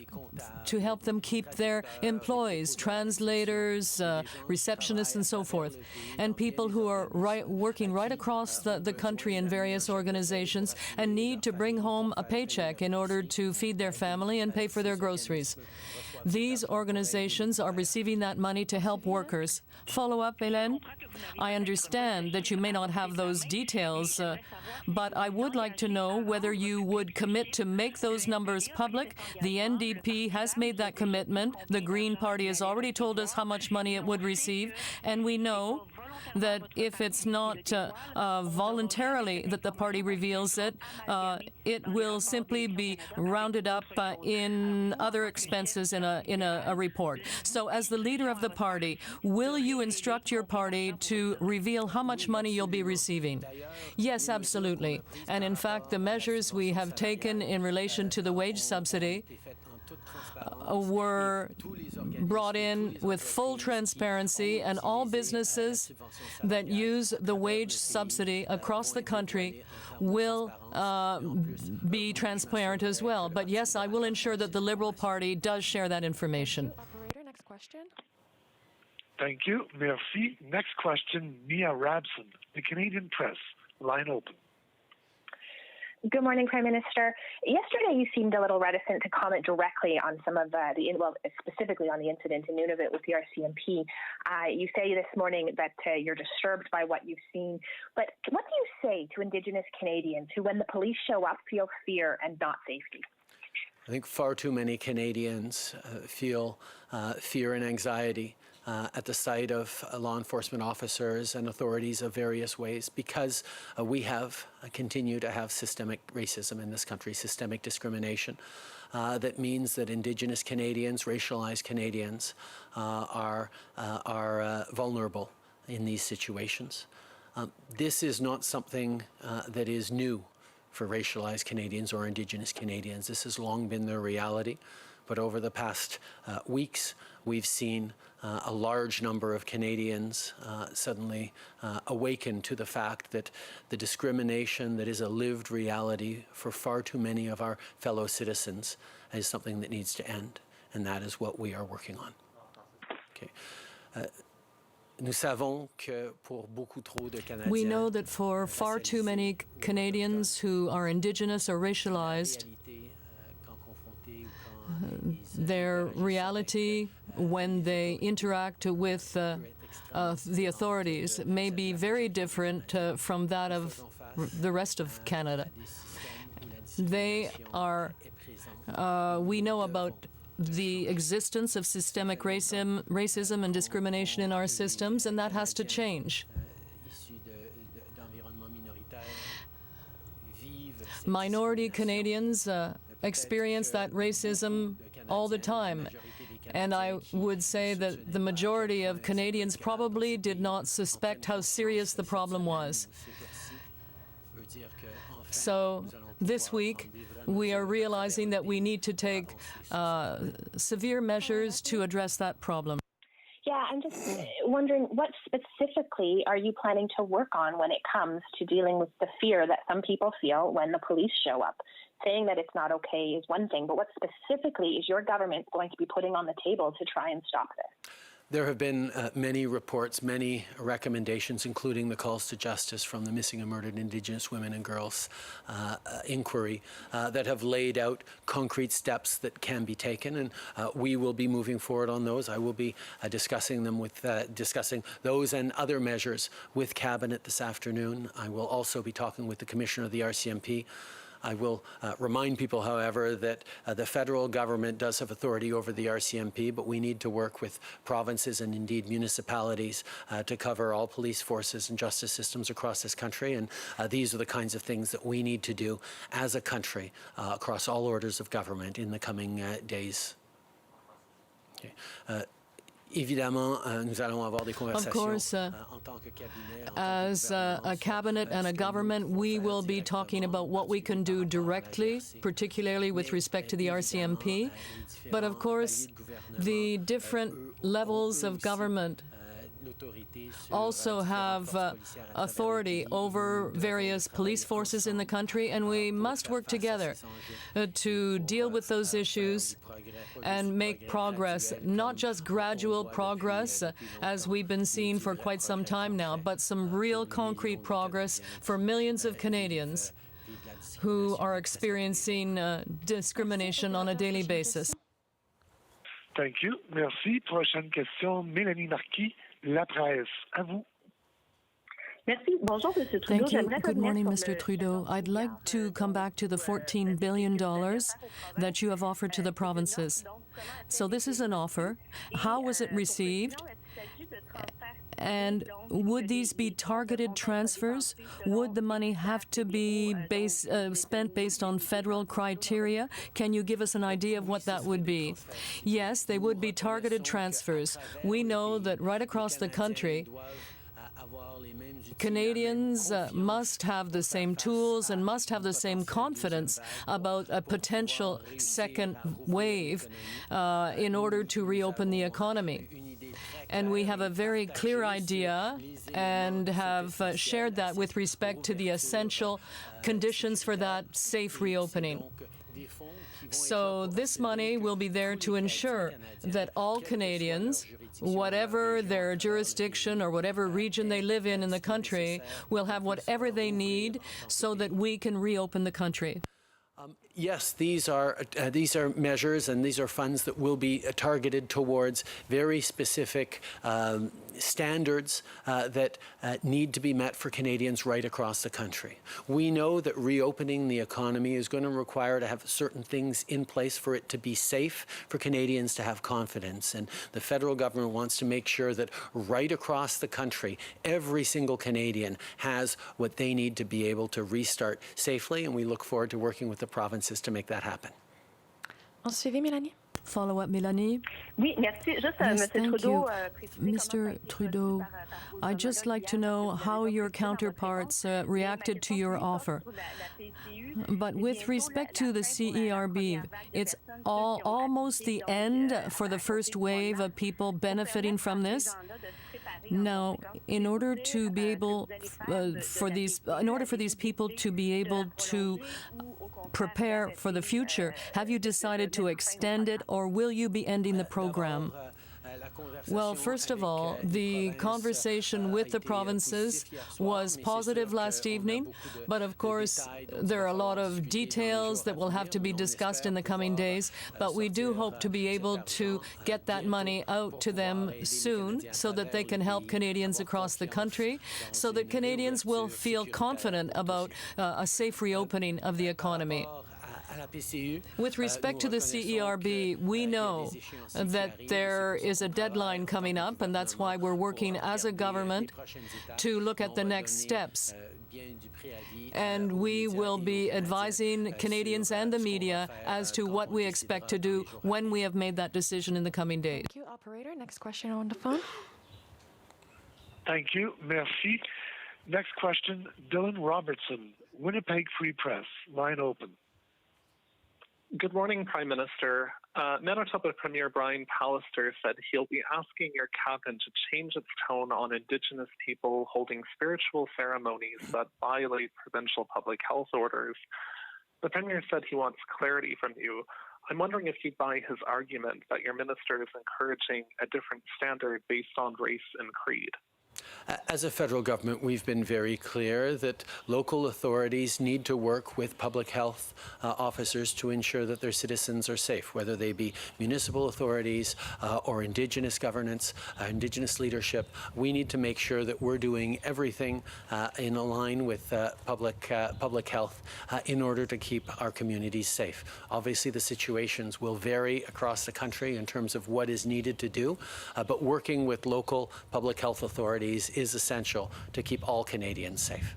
[SPEAKER 7] to help them keep their employees, translators, receptionists, and so forth, and people who are working right across the country in various organizations and need to bring home a paycheck in order to feed their family and pay for their groceries. These organizations are receiving that money to help workers. Follow up, Hélène? I understand that you may not have those details, but I would like to know whether you would commit to make those numbers public. The NDP has made that commitment. The Green Party has already told us how much money it would receive, and we know that if it's not voluntarily that the party reveals it, it will simply be rounded up in other expenses in a report. So as the leader of the party, will you instruct your party to reveal how much money you'll be receiving? Yes, absolutely. And in fact, the measures we have taken in relation to the wage subsidy were brought in with full transparency, and all businesses that use the wage subsidy across the country will be transparent as well. But yes, I will ensure that the Liberal Party does share that information.
[SPEAKER 8] Operator, next question.
[SPEAKER 9] Thank you. Merci. Next question, Mia Rabson, the Canadian Press. Line open.
[SPEAKER 10] Good morning, Prime Minister. Yesterday, you seemed a little reticent to comment directly on some of specifically on the incident in Nunavut with the RCMP. You say this morning that you're disturbed by what you've seen. But what do you say to Indigenous Canadians who, when the police show up, feel fear and not safety?
[SPEAKER 6] I think far too many Canadians feel fear and anxiety at the sight of law enforcement officers and authorities of various ways, because we continue to have systemic racism in this country, systemic discrimination. That means that Indigenous Canadians, racialized Canadians, are vulnerable in these situations. This is not something that is new for racialized Canadians or Indigenous Canadians. This has long been their reality. But over the past weeks, we've seen a large number of Canadians suddenly awaken to the fact that the discrimination that is a lived reality for far too many of our fellow citizens is something that needs to end. And that is what we are working on. Okay.
[SPEAKER 7] We know that for far too many Canadians who are Indigenous or racialized, their reality when they interact with the authorities may be very different from that of the rest of Canada. They are, we know about the existence of systemic racism and discrimination in our systems, and that has to change. Minority Canadians experience that racism all the time. And I would say that the majority of Canadians probably did not suspect how serious the problem was. So this week, we are realizing that we need to take severe measures to address that problem.
[SPEAKER 10] Yeah, I'm just wondering, what specifically are you planning to work on when it comes to dealing with the fear that some people feel when the police show up? Saying that it's not okay is one thing, but what specifically is your government going to be putting on the table to try and stop this?
[SPEAKER 6] There have been many reports, many recommendations, including the calls to justice from the Missing and Murdered Indigenous Women and Girls inquiry that have laid out concrete steps that can be taken, and we will be moving forward on those. I will be discussing those and other measures with Cabinet this afternoon. I will also be talking with the Commissioner of the RCMP. I will remind people, however, that the federal government does have authority over the RCMP, but we need to work with provinces and indeed municipalities to cover all police forces and justice systems across this country. And these are the kinds of things that we need to do as a country across all orders of government in the coming days. Okay.
[SPEAKER 7] Of course, as a cabinet and a government, we will be talking about what we can do directly, particularly with respect to the RCMP. But of course, the different levels of government also have authority over various police forces in the country, and we must work together to deal with those issues and make progress, not just gradual progress, as we've been seeing for quite some time now, but some real concrete progress for millions of Canadians who are experiencing discrimination on a daily basis.
[SPEAKER 9] Thank you. Merci. Prochaine question, Mélanie Marquis, La Presse. À vous.
[SPEAKER 7] Thank you. Good morning, Mr. Trudeau. I'd like to come back to the $14 billion that you have offered to the provinces. So this is an offer. How was it received? And would these be targeted transfers? Would the money have to be spent based on federal criteria? Can you give us an idea of what that would be? Yes, they would be targeted transfers. We know that right across the country, Canadians must have the same tools and must have the same confidence about a potential second wave in order to reopen the economy. And we have a very clear idea and have shared that with respect to the essential conditions for that safe reopening. So this money will be there to ensure that all Canadians, whatever their jurisdiction or whatever region they live in the country, will have whatever they need so that we can reopen the country.
[SPEAKER 6] Yes, these are measures and these are funds that will be targeted towards very specific standards that need to be met for Canadians right across the country. We know that reopening the economy is going to require to have certain things in place for it to be safe, for Canadians to have confidence. And the federal government wants to make sure that right across the country, every single Canadian has what they need to be able to restart safely. And we look forward to working with the provinces to make that happen.
[SPEAKER 8] En suivi, Mélanie?
[SPEAKER 7] Follow-up, Mélanie. Yes, thank you. Mr. Trudeau, I'd just like to know how your counterparts reacted to your offer. But with respect to the CERB, it's almost the end for the first wave of people benefiting from this. Now, in order to be able for these people to be able to prepare for the future, have you decided to extend it, or will you be ending the program? Well, first of all, the conversation with the provinces was positive last evening, but of course there are a lot of details that will have to be discussed in the coming days, but we do hope to be able to get that money out to them soon so that they can help Canadians across the country, so that Canadians will feel confident about a safe reopening of the economy. With respect to the CERB, we know that there is a deadline coming up, and that's why we're working as a government to look at the next steps. And we will be advising Canadians and the media as to what we expect to do when we have made that decision in the coming days.
[SPEAKER 8] Thank you, operator. Next question on the phone.
[SPEAKER 9] Thank you. Merci. Next question, Dylan Robertson, Winnipeg Free Press. Line open.
[SPEAKER 11] Good morning, Prime Minister. Manitoba Premier Brian Pallister said he'll be asking your cabinet to change its tone on Indigenous people holding spiritual ceremonies that violate provincial public health orders. The Premier said he wants clarity from you. I'm wondering if you buy his argument that your minister is encouraging a different standard based on race and creed.
[SPEAKER 6] As a federal government, we've been very clear that local authorities need to work with public health officers to ensure that their citizens are safe, whether they be municipal authorities or Indigenous governance, Indigenous leadership. We need to make sure that we're doing everything in line with public health in order to keep our communities safe. Obviously, the situations will vary across the country in terms of what is needed to do, but working with local public health authorities is essential to keep all Canadians safe.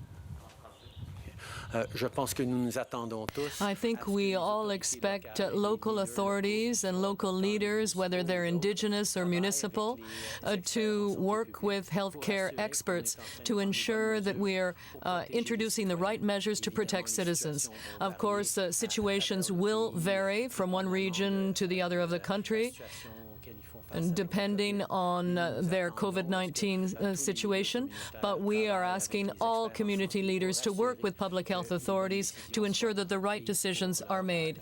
[SPEAKER 6] Je pense que nous nous attendons tous.
[SPEAKER 7] I think we all expect local authorities and local leaders, whether they're Indigenous or municipal, to work with healthcare experts to ensure that we are introducing the right measures to protect citizens. Of course, situations will vary from one region to the other of the country, and depending on their COVID-19 situation. But we are asking all community leaders to work with public health authorities to ensure that the right decisions are made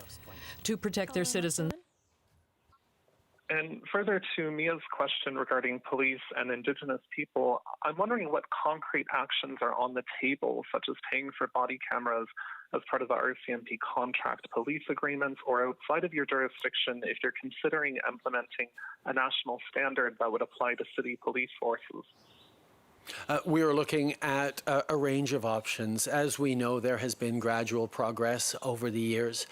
[SPEAKER 7] to protect their citizens.
[SPEAKER 11] And further to Mia's question regarding police and Indigenous people, I'm wondering what concrete actions are on the table, such as paying for body cameras as part of the RCMP contract, police agreements, or outside of your jurisdiction if you're considering implementing a national standard that would apply to city police forces.
[SPEAKER 6] We are looking at a range of options. As we know, there has been gradual progress over the years,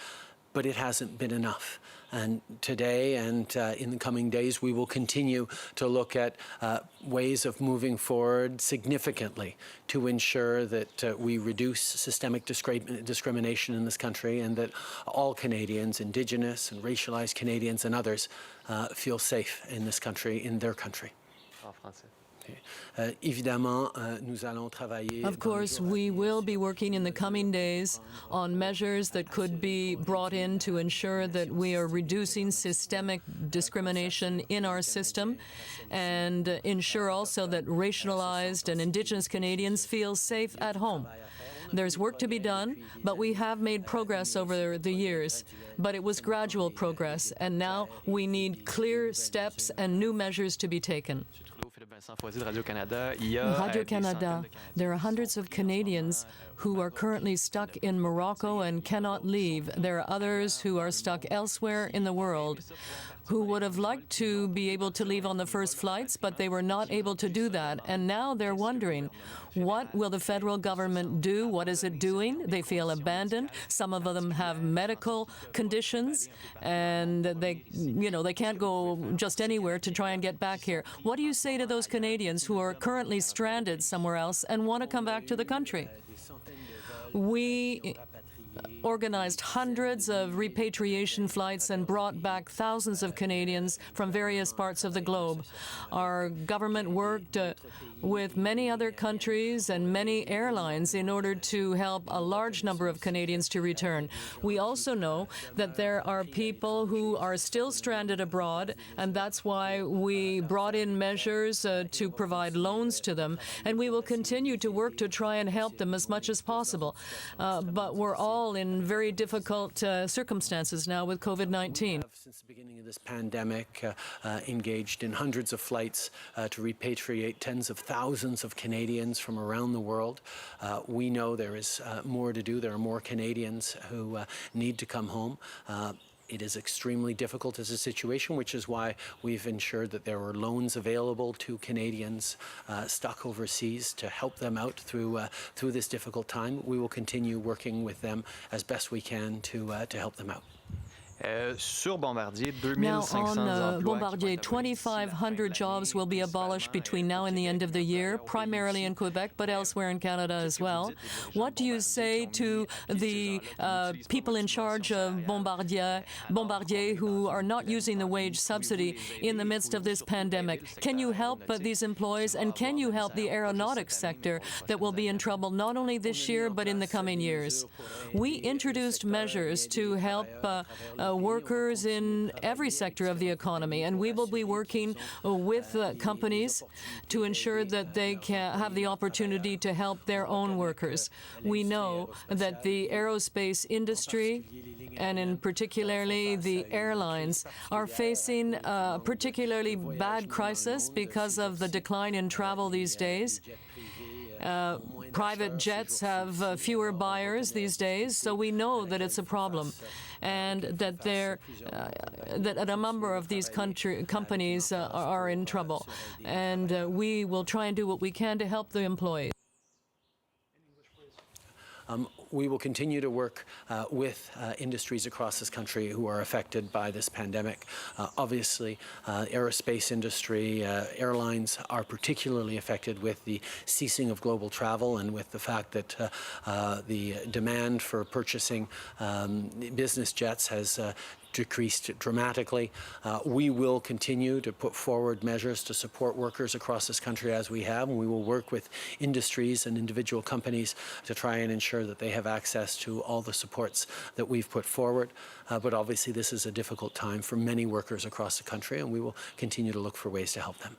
[SPEAKER 6] but it hasn't been enough. And today and in the coming days, we will continue to look at ways of moving forward significantly to ensure that we reduce systemic discrimination in this country and that all Canadians, Indigenous and racialized Canadians and others, feel safe in this country, in their country.
[SPEAKER 7] Of course, we will be working in the coming days on measures that could be brought in to ensure that we are reducing systemic discrimination in our system and ensure also that racialized and Indigenous Canadians feel safe at home. There's work to be done, but we have made progress over the years. But it was gradual progress, and now we need clear steps and new measures to be taken. Radio-Canada, there are hundreds of Canadians who are currently stuck in Morocco and cannot leave. There are others who are stuck elsewhere in the world who would have liked to be able to leave on the first flights, but they were not able to do that. And now they're wondering, what will the federal government do? What is it doing? They feel abandoned. Some of them have medical conditions, and they can't go just anywhere to try and get back here. What do you say to those Canadians who are currently stranded somewhere else and want to come back to the country? We organized hundreds of repatriation flights and brought back thousands of Canadians from various parts of the globe. Our government worked with many other countries and many airlines in order to help a large number of Canadians to return. We also know that there are people who are still stranded abroad, and that's why we brought in measures to provide loans to them, and we will continue to work to try and help them as much as possible. But we're all in very difficult circumstances now with COVID-19.
[SPEAKER 6] Since the beginning of this pandemic, engaged in hundreds of flights to repatriate tens of thousands of Canadians from around the world. We know there is more to do. There are more Canadians who need to come home. It is extremely difficult as a situation, which is why we've ensured that there are loans available to Canadians stuck overseas to help them out through this difficult time. We will continue working with them as best we can to help them out.
[SPEAKER 7] Now on Bombardier, 2,500 jobs will be abolished between now and the end of the year, primarily in Quebec, but elsewhere in Canada as well. What do you say to the people in charge of Bombardier who are not using the wage subsidy in the midst of this pandemic? Can you help these employees, and can you help the aeronautics sector that will be in trouble not only this year but in the coming years? We introduced measures to help workers in every sector of the economy, and we will be working with companies to ensure that they can have the opportunity to help their own workers. We know that the aerospace industry, and in particularly the airlines, are facing a particularly bad crisis because of the decline in travel these days. Private jets have fewer buyers these days, so we know that it's a problem, and that that a number of these companies are in trouble, and we will try and do what we can to help the employees.
[SPEAKER 6] We will continue to work with industries across this country who are affected by this pandemic. Obviously, aerospace industry, airlines are particularly affected with the ceasing of global travel and with the fact that the demand for purchasing business jets has decreased dramatically. We will continue to put forward measures to support workers across this country as we have, and we will work with industries and individual companies to try and ensure that they have access to all the supports that we've put forward. But obviously this is a difficult time for many workers across the country, and we will continue to look for ways to help them.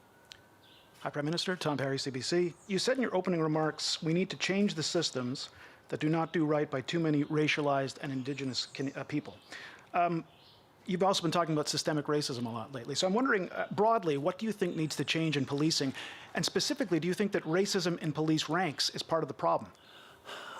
[SPEAKER 12] Hi, Prime Minister. Tom Perry, CBC. You said in your opening remarks, we need to change the systems that do not do right by too many racialized and Indigenous people. You've also been talking about systemic racism a lot lately. So I'm wondering, broadly, what do you think needs to change in policing? And specifically, do you think that racism in police ranks is part of the problem?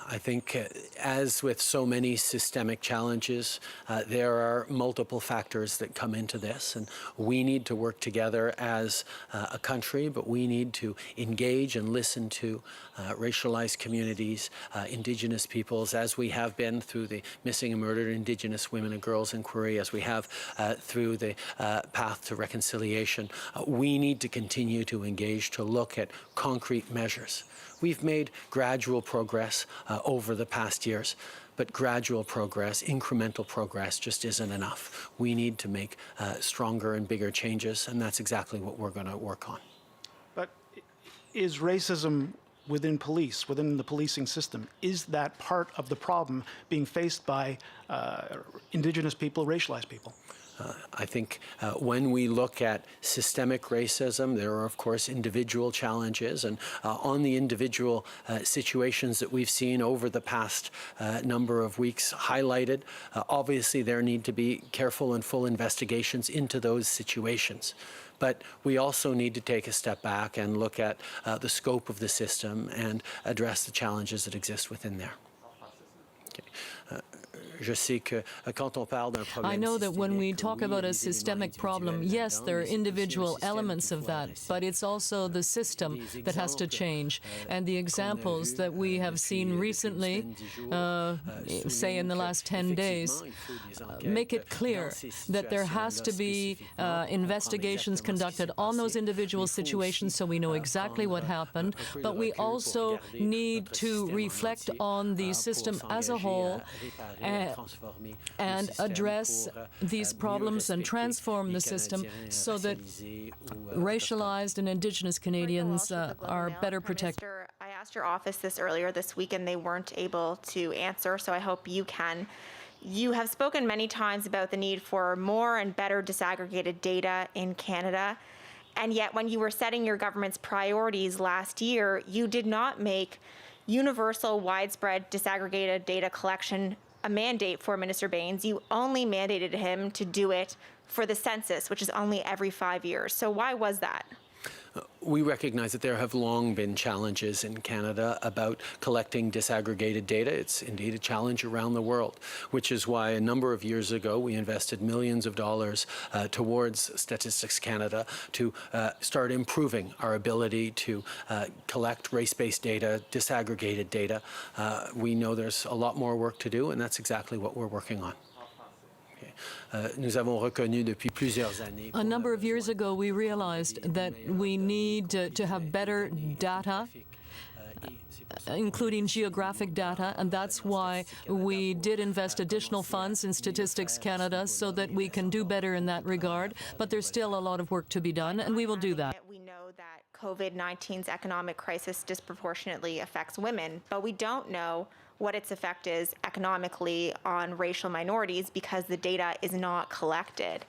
[SPEAKER 6] I think, as with so many systemic challenges, there are multiple factors that come into this, and we need to work together as a country, but we need to engage and listen to racialized communities, Indigenous peoples, as we have been through the Missing and Murdered Indigenous Women and Girls Inquiry, as we have through the Path to Reconciliation. We need to continue to engage, to look at concrete measures. We've made gradual progress over the past years, but gradual progress, incremental progress just isn't enough. We need to make stronger and bigger changes, and that's exactly what we're going to work on.
[SPEAKER 12] But is racism within police, within the policing system, is that part of the problem being faced by Indigenous people, racialized people?
[SPEAKER 6] I think when we look at systemic racism, there are, of course, individual challenges. And on the individual situations that we've seen over the past number of weeks highlighted, obviously there need to be careful and full investigations into those situations. But we also need to take a step back and look at the scope of the system and address the challenges that exist within there. Okay.
[SPEAKER 7] I know that when we talk about a systemic problem, yes, there are individual elements of that, but it's also the system that has to change. And the examples that we have seen recently, say in the last 10 days, make it clear that there has to be investigations conducted on those individual situations so we know exactly what happened, but we also need to reflect on the system as a whole and address these problems and transform the system so that racialized and Indigenous Canadians are better protected.
[SPEAKER 13] I asked your office this earlier this week and they weren't able to answer, so I hope you can. You have spoken many times about the need for more and better disaggregated data in Canada, and yet when you were setting your government's priorities last year, you did not make universal, widespread disaggregated data collection a mandate for Minister Baines. You only mandated him to do it for the census, which is only every 5 years. So why was that?
[SPEAKER 6] We recognize that there have long been challenges in Canada about collecting disaggregated data. It's indeed a challenge around the world, which is why a number of years ago we invested millions of dollars towards Statistics Canada to start improving our ability to collect race-based data, disaggregated data. We know there's a lot more work to do, and that's exactly what we're working on.
[SPEAKER 7] A number of years ago, we realized that we need to have better data, including geographic data, and that's why we did invest additional funds in Statistics Canada so that we can do better in that regard. But there's still a lot of work to be done, and we will do that.
[SPEAKER 13] We know that COVID-19's economic crisis disproportionately affects women, but we don't know what its effect is economically on racial minorities because the data is not collected.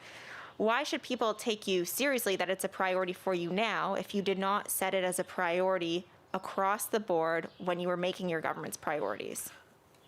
[SPEAKER 13] Why should people take you seriously that it's a priority for you now if you did not set it as a priority across the board when you were making your government's priorities?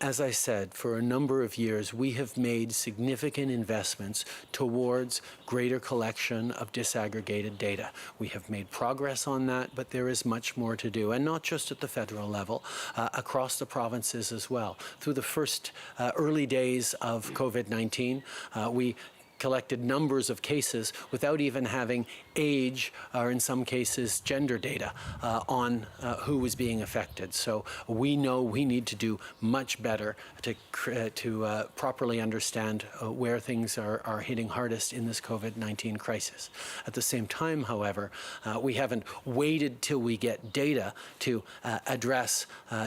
[SPEAKER 6] As I said, for a number of years, we have made significant investments towards greater collection of disaggregated data. We have made progress on that, but there is much more to do, and not just at the federal level, across the provinces as well. Through the first early days of COVID-19, we collected numbers of cases without even having age or in some cases gender data on who was being affected. So we know we need to do much better to properly understand where things are hitting hardest in this COVID-19 crisis. At the same time, however, we haven't waited till we get data to address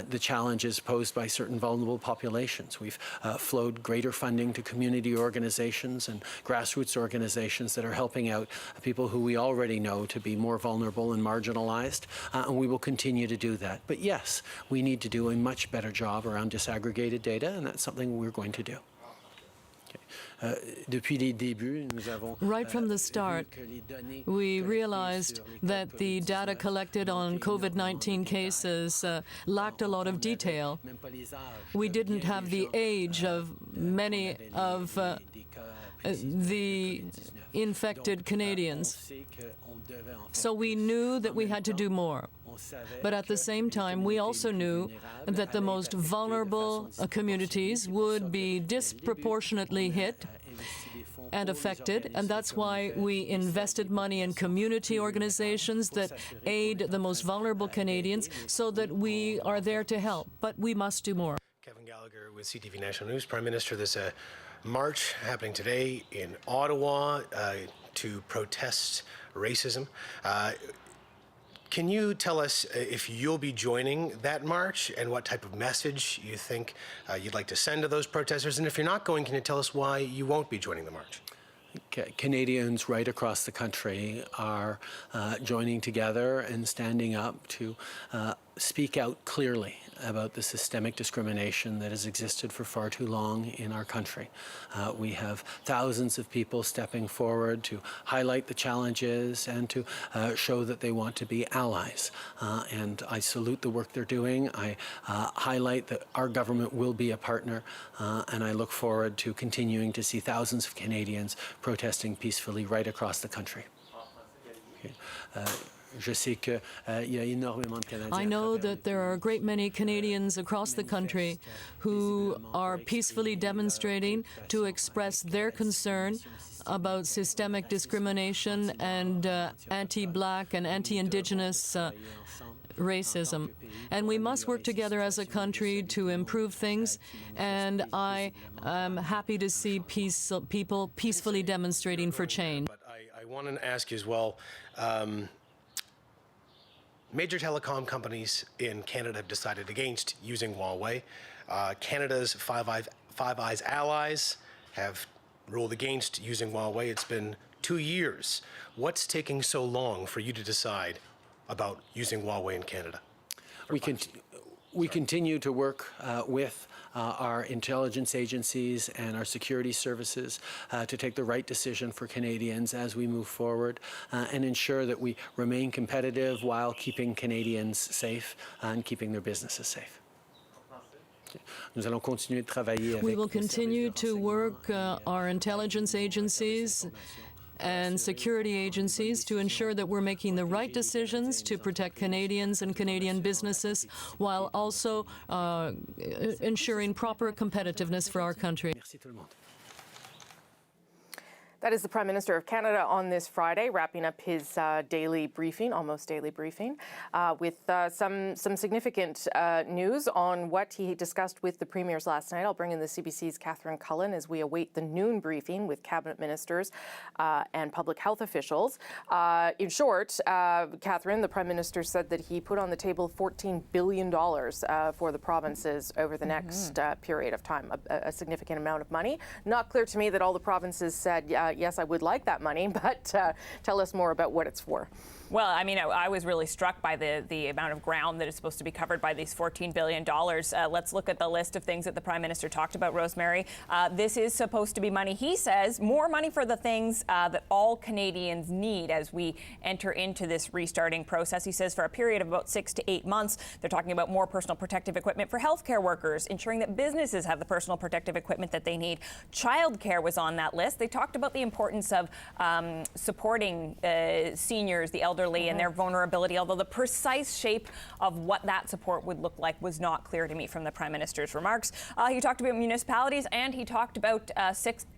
[SPEAKER 6] the challenges posed by certain vulnerable populations. We've flowed greater funding to community organizations and grassroots organizations that are helping out people who we already know to be more vulnerable and marginalized, and we will continue to do that. But yes, we need to do a much better job around disaggregated data, and that's something we're going to do.
[SPEAKER 7] Right from the start, we realized that the data collected on COVID-19 cases lacked a lot of detail. We didn't have the age of many of the infected Canadians. So we knew that we had to do more. But at the same time, we also knew that the most vulnerable communities would be disproportionately hit and affected, and that's why we invested money in community organizations that aid the most vulnerable Canadians so that we are there to help. But we must do more.
[SPEAKER 14] Kevin Gallagher with CTV National News. Prime Minister, there's a march happening today in Ottawa to protest racism. Can you tell us if you'll be joining that march and what type of message you think you'd like to send to those protesters? And if you're not going, can you tell us why you won't be joining the march?
[SPEAKER 6] Canadians right across the country are joining together and standing up to speak out clearly about the systemic discrimination that has existed for far too long in our country. We have thousands of people stepping forward to highlight the challenges and to show that they want to be allies. And I salute the work they're doing. I highlight that our government will be a partner, and I look forward to continuing to see thousands of Canadians protesting peacefully right across the country.
[SPEAKER 7] I know that there are a great many Canadians across the country who are peacefully demonstrating to express their concern about systemic discrimination and anti-Black and anti-Indigenous racism. And we must work together as a country to improve things, and I am happy to see people peacefully demonstrating for change.
[SPEAKER 14] But I want to ask you as well, major telecom companies in Canada have decided against using Huawei. Canada's Five Eyes allies have ruled against using Huawei. It's been 2 years. What's taking so long for you to decide about using Huawei in Canada?
[SPEAKER 6] We continue to work with our intelligence agencies and our security services to take the right decision for Canadians as we move forward and ensure that we remain competitive while keeping Canadians safe and keeping their businesses safe.
[SPEAKER 7] We will continue to work our intelligence agencies and security agencies to ensure that we're making the right decisions to protect Canadians and Canadian businesses while also ensuring proper competitiveness for our country.
[SPEAKER 1] That is the Prime Minister of Canada on this Friday, wrapping up his daily briefing, almost daily briefing, with some significant news on what he discussed with the premiers last night. I'll bring in the CBC's Catherine Cullen as we await the noon briefing with cabinet ministers and public health officials. In short, Catherine, the Prime Minister said that he put on the table $14 billion for the provinces over the next period of time, a significant amount of money. Not clear to me that all the provinces said, yes, I would like that money, but tell us more about what it's for.
[SPEAKER 2] Well, I mean, I was really struck by the amount of ground that is supposed to be covered by these $14 billion. Let's look at the list of things that the Prime Minister talked about, Rosemary. This is supposed to be money, he says, more money for the things that all Canadians need as we enter into this restarting process. He says for a period of about 6 to 8 months, they're talking about more personal protective equipment for healthcare workers, ensuring that businesses have the personal protective equipment that they need. Childcare was on that list. They talked about the the importance of supporting seniors, the elderly, and their vulnerability, although the precise shape of what that support would look like was not clear to me from the Prime Minister's remarks. He talked about municipalities, and he talked about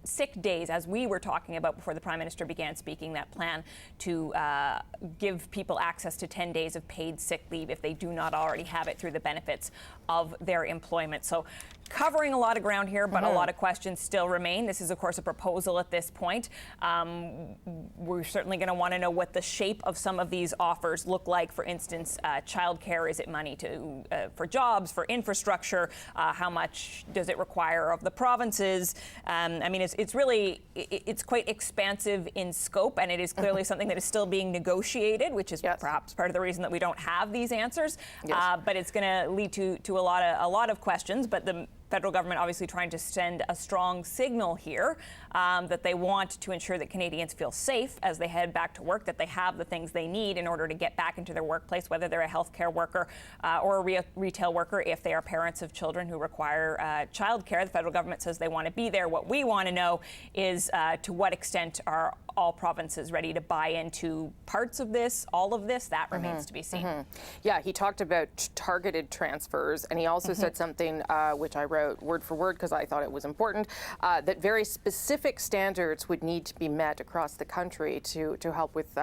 [SPEAKER 2] sick days, as we were talking about before the Prime Minister began speaking, that plan to give people access to 10 days of paid sick leave if they do not already have it through the benefits of their employment. So covering a lot of ground here, but a lot of questions still remain. This is, of course, a proposal at this point. We're certainly going to want to know what the shape of some of these offers look like. For instance, childcare, is it money for jobs, for infrastructure? How much does it require of the provinces? I mean, it's quite expansive in scope, and it is clearly something that is still being negotiated, which is perhaps part of the reason that we don't have these answers. But it's going to lead to a lot of questions. But the federal government obviously trying to send a strong signal here that they want to ensure that Canadians feel safe as they head back to work, that they have the things they need in order to get back into their workplace, whether they're a healthcare worker or a retail worker, if they are parents of children who require childcare. The federal government says they want to be there. What we want to know is to what extent are all provinces ready to buy into parts of this, all of this? That remains to be seen.
[SPEAKER 1] Yeah, he talked about targeted transfers, and he also said something which I wrote word for word because I thought it was important, that very specific standards would need to be met across the country to help with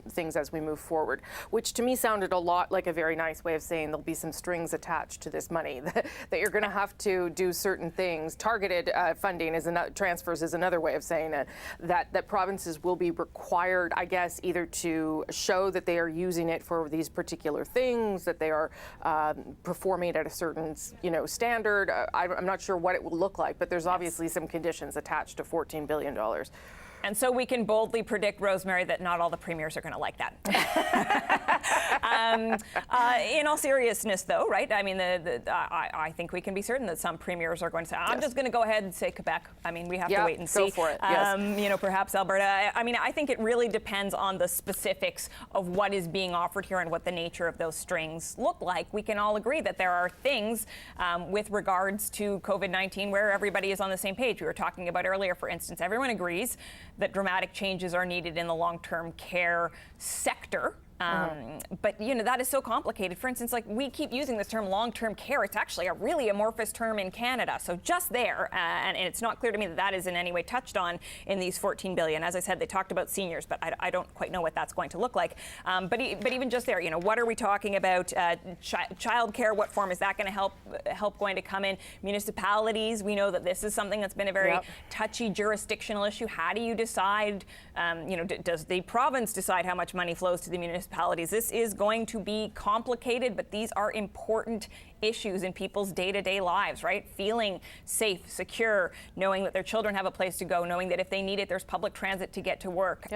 [SPEAKER 1] things as we move forward, which to me sounded a lot like a very nice way of saying there'll be some strings attached to this money, that you're going to have to do certain things. Targeted funding transfers is another way of saying it, that provinces will be required, I guess, either to show that they are using it for these particular things, that they are performing at a certain, standard. I'm not sure what it will look like, but there's obviously some conditions attached to $14 billion.
[SPEAKER 2] And so we can boldly predict, Rosemary, that not all the premiers are going to like that. In all seriousness, though, right? I mean, I think we can be certain that some premiers are going to say, I'm just going to go ahead and say Quebec. I mean, we have to wait and see.
[SPEAKER 1] Go for it. Yes.
[SPEAKER 2] Perhaps Alberta. I mean, I think it really depends on the specifics of what is being offered here and what the nature of those strings look like. We can all agree that there are things with regards to COVID-19 where everybody is on the same page. We were talking about earlier, for instance, everyone agrees that dramatic changes are needed in the long-term care sector. But, that is so complicated. For instance, like we keep using this term long-term care. It's actually a really amorphous term in Canada. So just there, and it's not clear to me that that is in any way touched on in these $14 billion. As I said, they talked about seniors, but I don't quite know what that's going to look like. But even just there, what are we talking about? Child care, what form is that going to help going to come in? Municipalities, we know that this is something that's been a very touchy jurisdictional issue. How do you decide, does the province decide how much money flows to the municipalities? This is going to be complicated, but these are important issues in people's day-to-day lives, right? Feeling safe, secure, knowing that their children have a place to go, knowing that if they need it, there's public transit to get to work.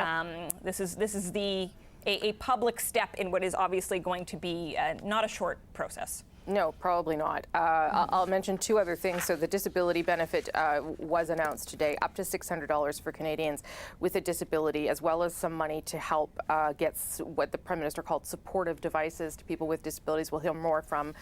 [SPEAKER 2] This is a public step in what is obviously going to be not a short process.
[SPEAKER 1] No, probably not. I'll mention two other things. So the disability benefit was announced today, up to $600 for Canadians with a disability, as well as some money to help get what the Prime Minister called supportive devices to people with disabilities. We'll hear more from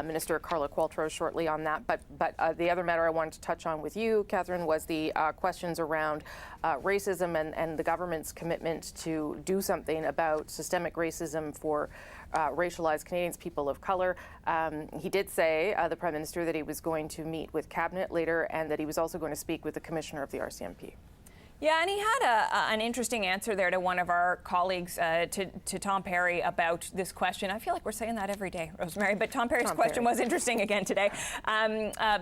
[SPEAKER 1] Minister Carla Qualtrough shortly on that. But the other matter I wanted to touch on with you, Catherine, was the questions around racism and the government's commitment to do something about systemic racism for racialized Canadians, people of color. He did say, the Prime Minister, that he was going to meet with Cabinet later and that he was also going to speak with the Commissioner of the RCMP.
[SPEAKER 2] Yeah, and he had an interesting answer there to one of our colleagues, to Tom Perry, about this question. I feel like we're saying that every day, Rosemary, but Tom Perry's question was interesting again today,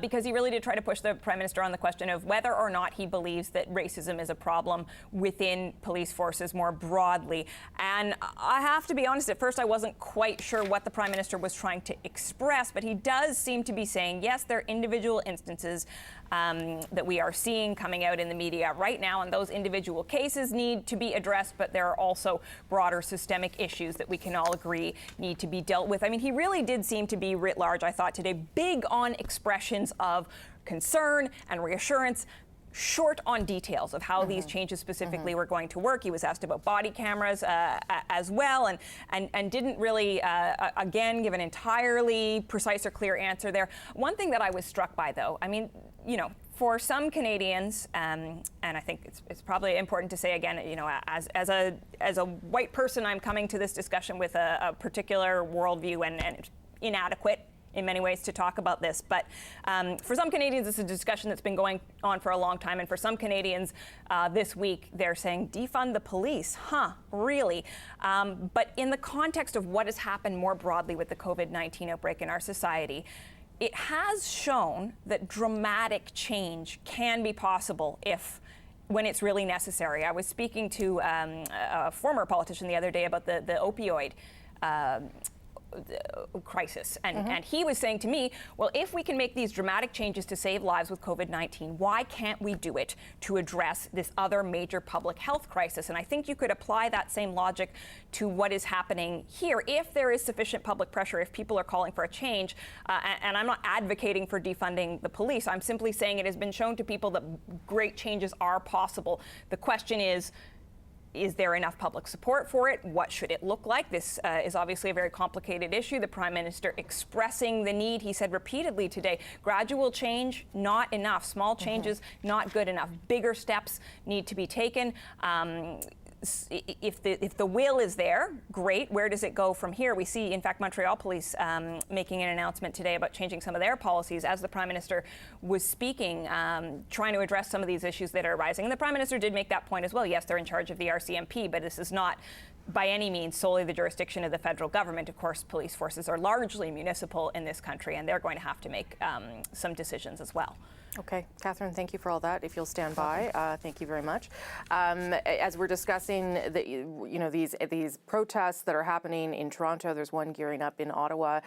[SPEAKER 2] because he really did try to push the Prime Minister on the question of whether or not he believes that racism is a problem within police forces more broadly. And I have to be honest, at first I wasn't quite sure what the Prime Minister was trying to express, but he does seem to be saying, yes, there are individual instances that we are seeing coming out in the media right now, and those individual cases need to be addressed, but there are also broader systemic issues that we can all agree need to be dealt with. I mean, he really did seem to be, writ large, I thought today, big on expressions of concern and reassurance. short on details of how these changes specifically were going to work. He was asked about body cameras as well, and didn't really, again, give an entirely precise or clear answer there. One thing that I was struck by, though, I mean, you know, for some Canadians, and I think it's probably important to say again, you know, as a white person, I'm coming to this discussion with a particular worldview and inadequate in many ways to talk about this. But for some Canadians, it's a discussion that's been going on for a long time. And for some Canadians this week, they're saying defund the police. Huh, really? But in the context of what has happened more broadly with the COVID-19 outbreak in our society, it has shown that dramatic change can be possible when it's really necessary. I was speaking to a former politician the other day about the opioid crisis. And he was saying to me, well, if we can make these dramatic changes to save lives with COVID-19, why can't we do it to address this other major public health crisis? And I think you could apply that same logic to what is happening here. If there is sufficient public pressure, if people are calling for a change, and I'm not advocating for defunding the police, I'm simply saying it has been shown to people that great changes are possible. The question is there enough public support for it? What should it look like? This is obviously a very complicated issue. The Prime Minister expressing the need, he said repeatedly today, gradual change, not enough. Small changes, not good enough. Bigger steps need to be taken. If the will is there, great. Where does it go from here? We see, in fact, Montreal Police making an announcement today about changing some of their policies as the Prime Minister was speaking, trying to address some of these issues that are arising. And the Prime Minister did make that point as well. Yes, they're in charge of the RCMP, but this is not by any means solely the jurisdiction of the federal government. Of course, police forces are largely municipal in this country, and they're going to have to make some decisions as well.
[SPEAKER 1] Okay, Catherine, thank you for all that. If you'll stand by, thank you very much. As we're discussing these protests that are happening in Toronto, there's one gearing up in Ottawa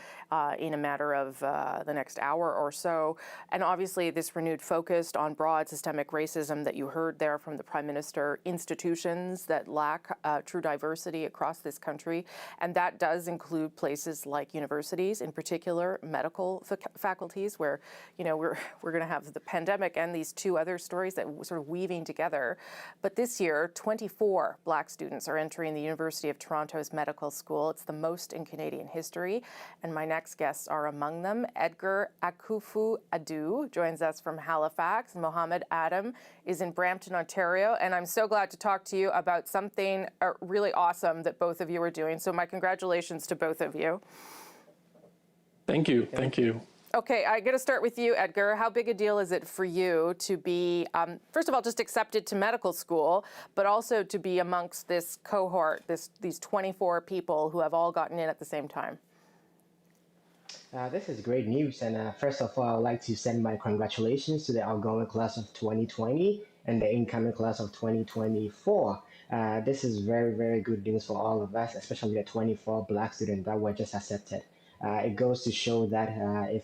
[SPEAKER 1] in a matter of the next hour or so. And obviously this renewed focus on broad systemic racism that you heard there from the Prime Minister, institutions that lack true diversity across this country. And that does include places like universities, in particular medical faculties, where, you know, we're going to have the pandemic and these two other stories that we're sort of weaving together. But this year, 24 Black students are entering the University of Toronto's medical school. It's the most in Canadian history. And my next guests are among them. Edgar Akufo-Addo joins us from Halifax. Mohammed Adam is in Brampton, Ontario. And I'm so glad to talk to you about something really awesome that both of you are doing. So my congratulations to both of you.
[SPEAKER 15] Thank you. Thank you.
[SPEAKER 1] Okay, I got to start with you, Edgar. How big a deal is it for you to be, first of all, just accepted to medical school, but also to be amongst this cohort, these 24 people who have all gotten in at the same time?
[SPEAKER 16] This is great news. And first of all, I'd like to send my congratulations to the outgoing class of 2020 and the incoming class of 2024. This is very, very good news for all of us, especially the 24 Black students that were just accepted. It goes to show that if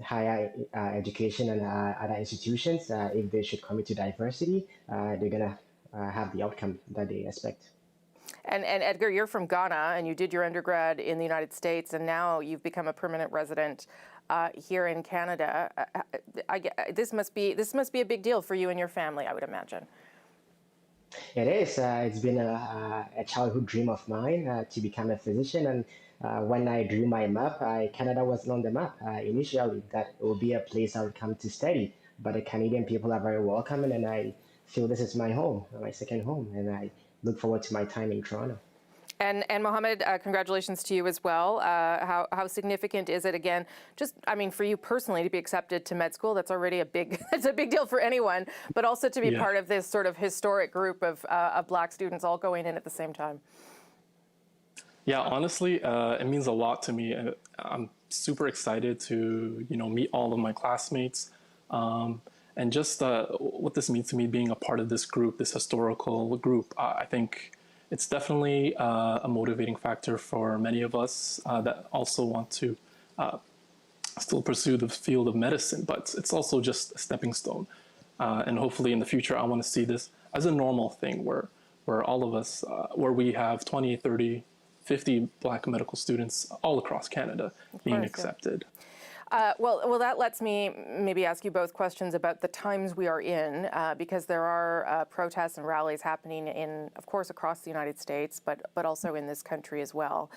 [SPEAKER 16] higher education and other institutions, if they should commit to diversity, they're going to have the outcome that they expect.
[SPEAKER 1] And Edgar, you're from Ghana, and you did your undergrad in the United States, and now you've become a permanent resident here in Canada. This must be a big deal for you and your family, I would imagine.
[SPEAKER 16] It is. It's been a childhood dream of mine to become a physician, and when I drew my map, Canada wasn't on the map initially, that it would be a place I would come to study. But the Canadian people are very welcoming, and I feel this is my home, my second home, and I look forward to my time in Toronto.
[SPEAKER 1] And Mohammed, congratulations to you as well. How significant is it, again, just, I mean, for you personally to be accepted to med school? That's already it's a big deal for anyone, but also to be part of this sort of historic group of Black students all going in at the same time.
[SPEAKER 15] Yeah, honestly, it means a lot to me. I'm super excited to, meet all of my classmates, and just what this means to me being a part of this group, this historical group. I think it's definitely a motivating factor for many of us that also want to still pursue the field of medicine, but it's also just a stepping stone. And hopefully in the future, I want to see this as a normal thing where all of us, where we have 20, 30, 50 Black medical students all across Canada being accepted.
[SPEAKER 1] Well, that lets me maybe ask you both questions about the times we are in, because there are protests and rallies happening of course, across the United States, but also in this country as well.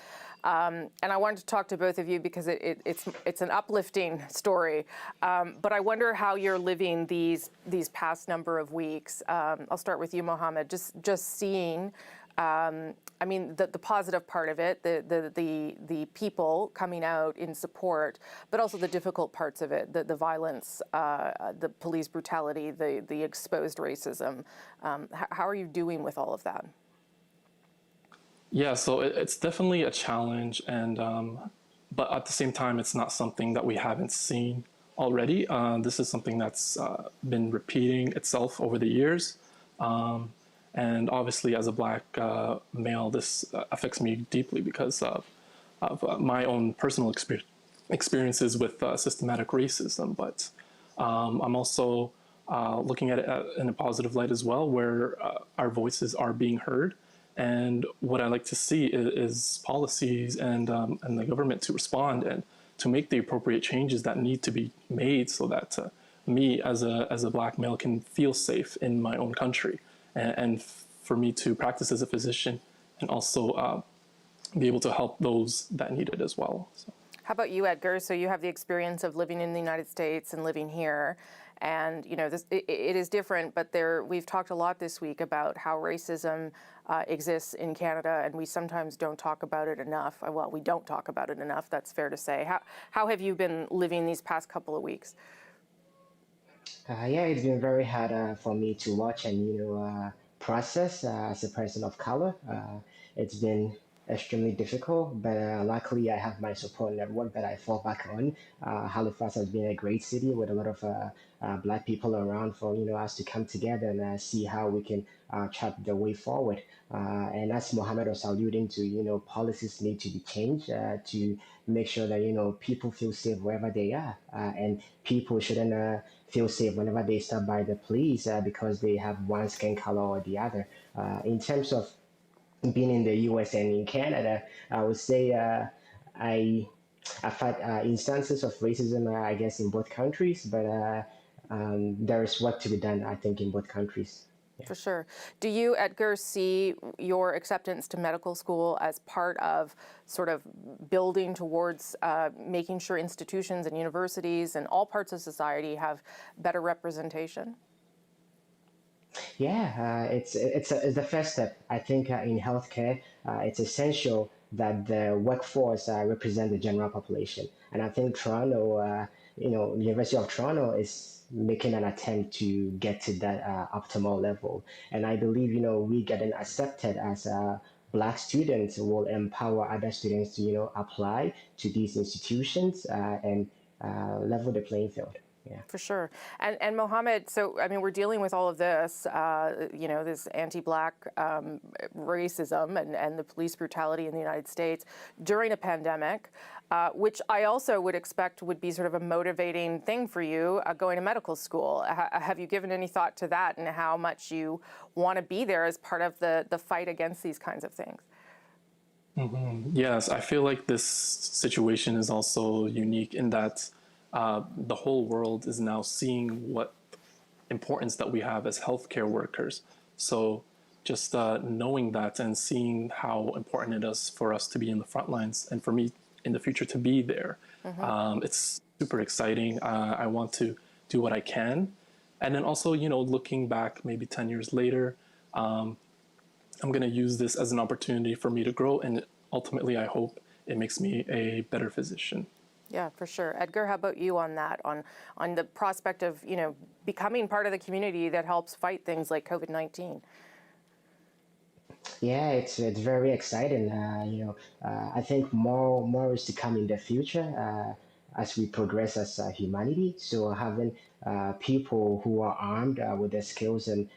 [SPEAKER 1] And I wanted to talk to both of you because it's an uplifting story. But I wonder how you're living these past number of weeks. I'll start with you, Mohammed. Just seeing. I mean, the positive part of it, the people coming out in support, but also the difficult parts of it, the violence, the police brutality, the exposed racism. How are you doing with all of that?
[SPEAKER 15] Yeah, so it's definitely a challenge, and but at the same time, it's not something that we haven't seen already. This is something that's been repeating itself over the years. And obviously, as a Black male, this affects me deeply because of my own personal experiences with systematic racism. But I'm also looking at it in a positive light as well, where our voices are being heard. And what I like to see is policies and the government to respond and to make the appropriate changes that need to be made so that me as a Black male can feel safe in my own country. And for me to practice as a physician and also be able to help those that need it as well. So.
[SPEAKER 1] How about you, Edgar? So you have the experience of living in the United States and living here. And, you know, it is different, but we've talked a lot this week about how racism exists in Canada, and we sometimes don't talk about it enough. Well, we don't talk about it enough, that's fair to say. How have you been living these past couple of weeks?
[SPEAKER 16] Yeah, it's been very hard for me to watch and process as a person of color. It's been extremely difficult, but luckily I have my support network that I fall back on. Halifax has been a great city with a lot of Black people around for us to come together and see how we can chart the way forward. And as Mohammed was alluding to, policies need to be changed to make sure that people feel safe wherever they are, and people shouldn't feel safe whenever they stop by the police because they have one skin color or the other. In terms of being in the US and in Canada, I would say I've had instances of racism, I guess, in both countries, but there is work to be done, I think, in both countries. Yeah.
[SPEAKER 1] For sure. Do you, Edgar, see your acceptance to medical school as part of sort of building towards making sure institutions and universities and all parts of society have better representation?
[SPEAKER 16] Yeah, it's the first step. I think in healthcare, it's essential that the workforce represent the general population. And I think Toronto, University of Toronto is making an attempt to get to that optimal level. And I believe, we getting accepted as Black students will empower other students to, apply to these institutions and level the playing field. Yeah.
[SPEAKER 1] For sure. And Mohammed, so, I mean, we're dealing with all of this, this anti-Black racism and the police brutality in the United States during a pandemic, which I also would expect would be sort of a motivating thing for you going to medical school. Have you given any thought to that and how much you want to be there as part of the fight against these kinds of things?
[SPEAKER 15] Mm-hmm. Yes, I feel like this situation is also unique in that the whole world is now seeing what importance that we have as healthcare workers. So just knowing that and seeing how important it is for us to be in the front lines and for me in the future to be there, it's super exciting. I want to do what I can. And then also, looking back maybe 10 years later, I'm going to use this as an opportunity for me to grow. And ultimately, I hope it makes me a better physician.
[SPEAKER 1] Yeah, for sure. Edgar, how about you on that, on the prospect of, becoming part of the community that helps fight things like COVID-19?
[SPEAKER 16] Yeah, it's very exciting. I think more is to come in the future as we progress as humanity. So having people who are armed with the skills and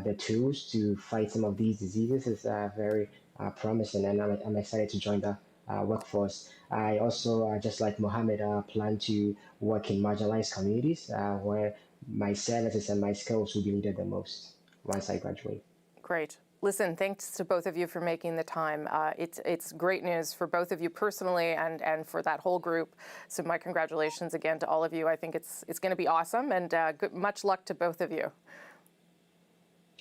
[SPEAKER 16] the tools to fight some of these diseases is very promising, and I'm excited to join the workforce. I also, just like Mohammed, plan to work in marginalized communities where my services and my skills will be needed the most once I graduate.
[SPEAKER 1] Great. Listen, thanks to both of you for making the time. It's great news for both of you personally and for that whole group. So my congratulations again to all of you. I think it's going to be awesome, and much luck to both of you.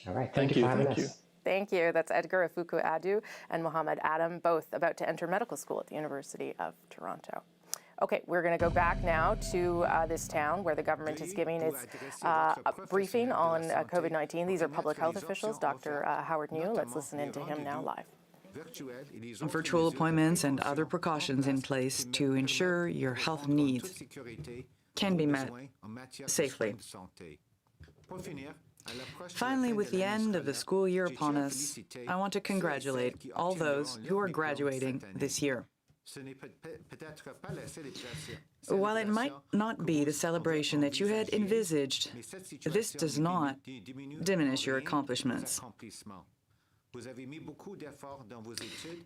[SPEAKER 16] All right. Thank you for having us.
[SPEAKER 1] Thank you. That's Edgar Afuku-Addo and Mohammed Adam, both about to enter medical school at the University of Toronto. Okay, we're going to go back now to this town where the government is giving its briefing on COVID-19. These are public health officials. Dr. Howard New, let's listen in to him now live.
[SPEAKER 17] Virtual appointments and other precautions in place to ensure your health needs can be met safely. Finally, with the end of the school year upon us, I want to congratulate all those who are graduating this year. While it might not be the celebration that you had envisaged, this does not diminish your accomplishments.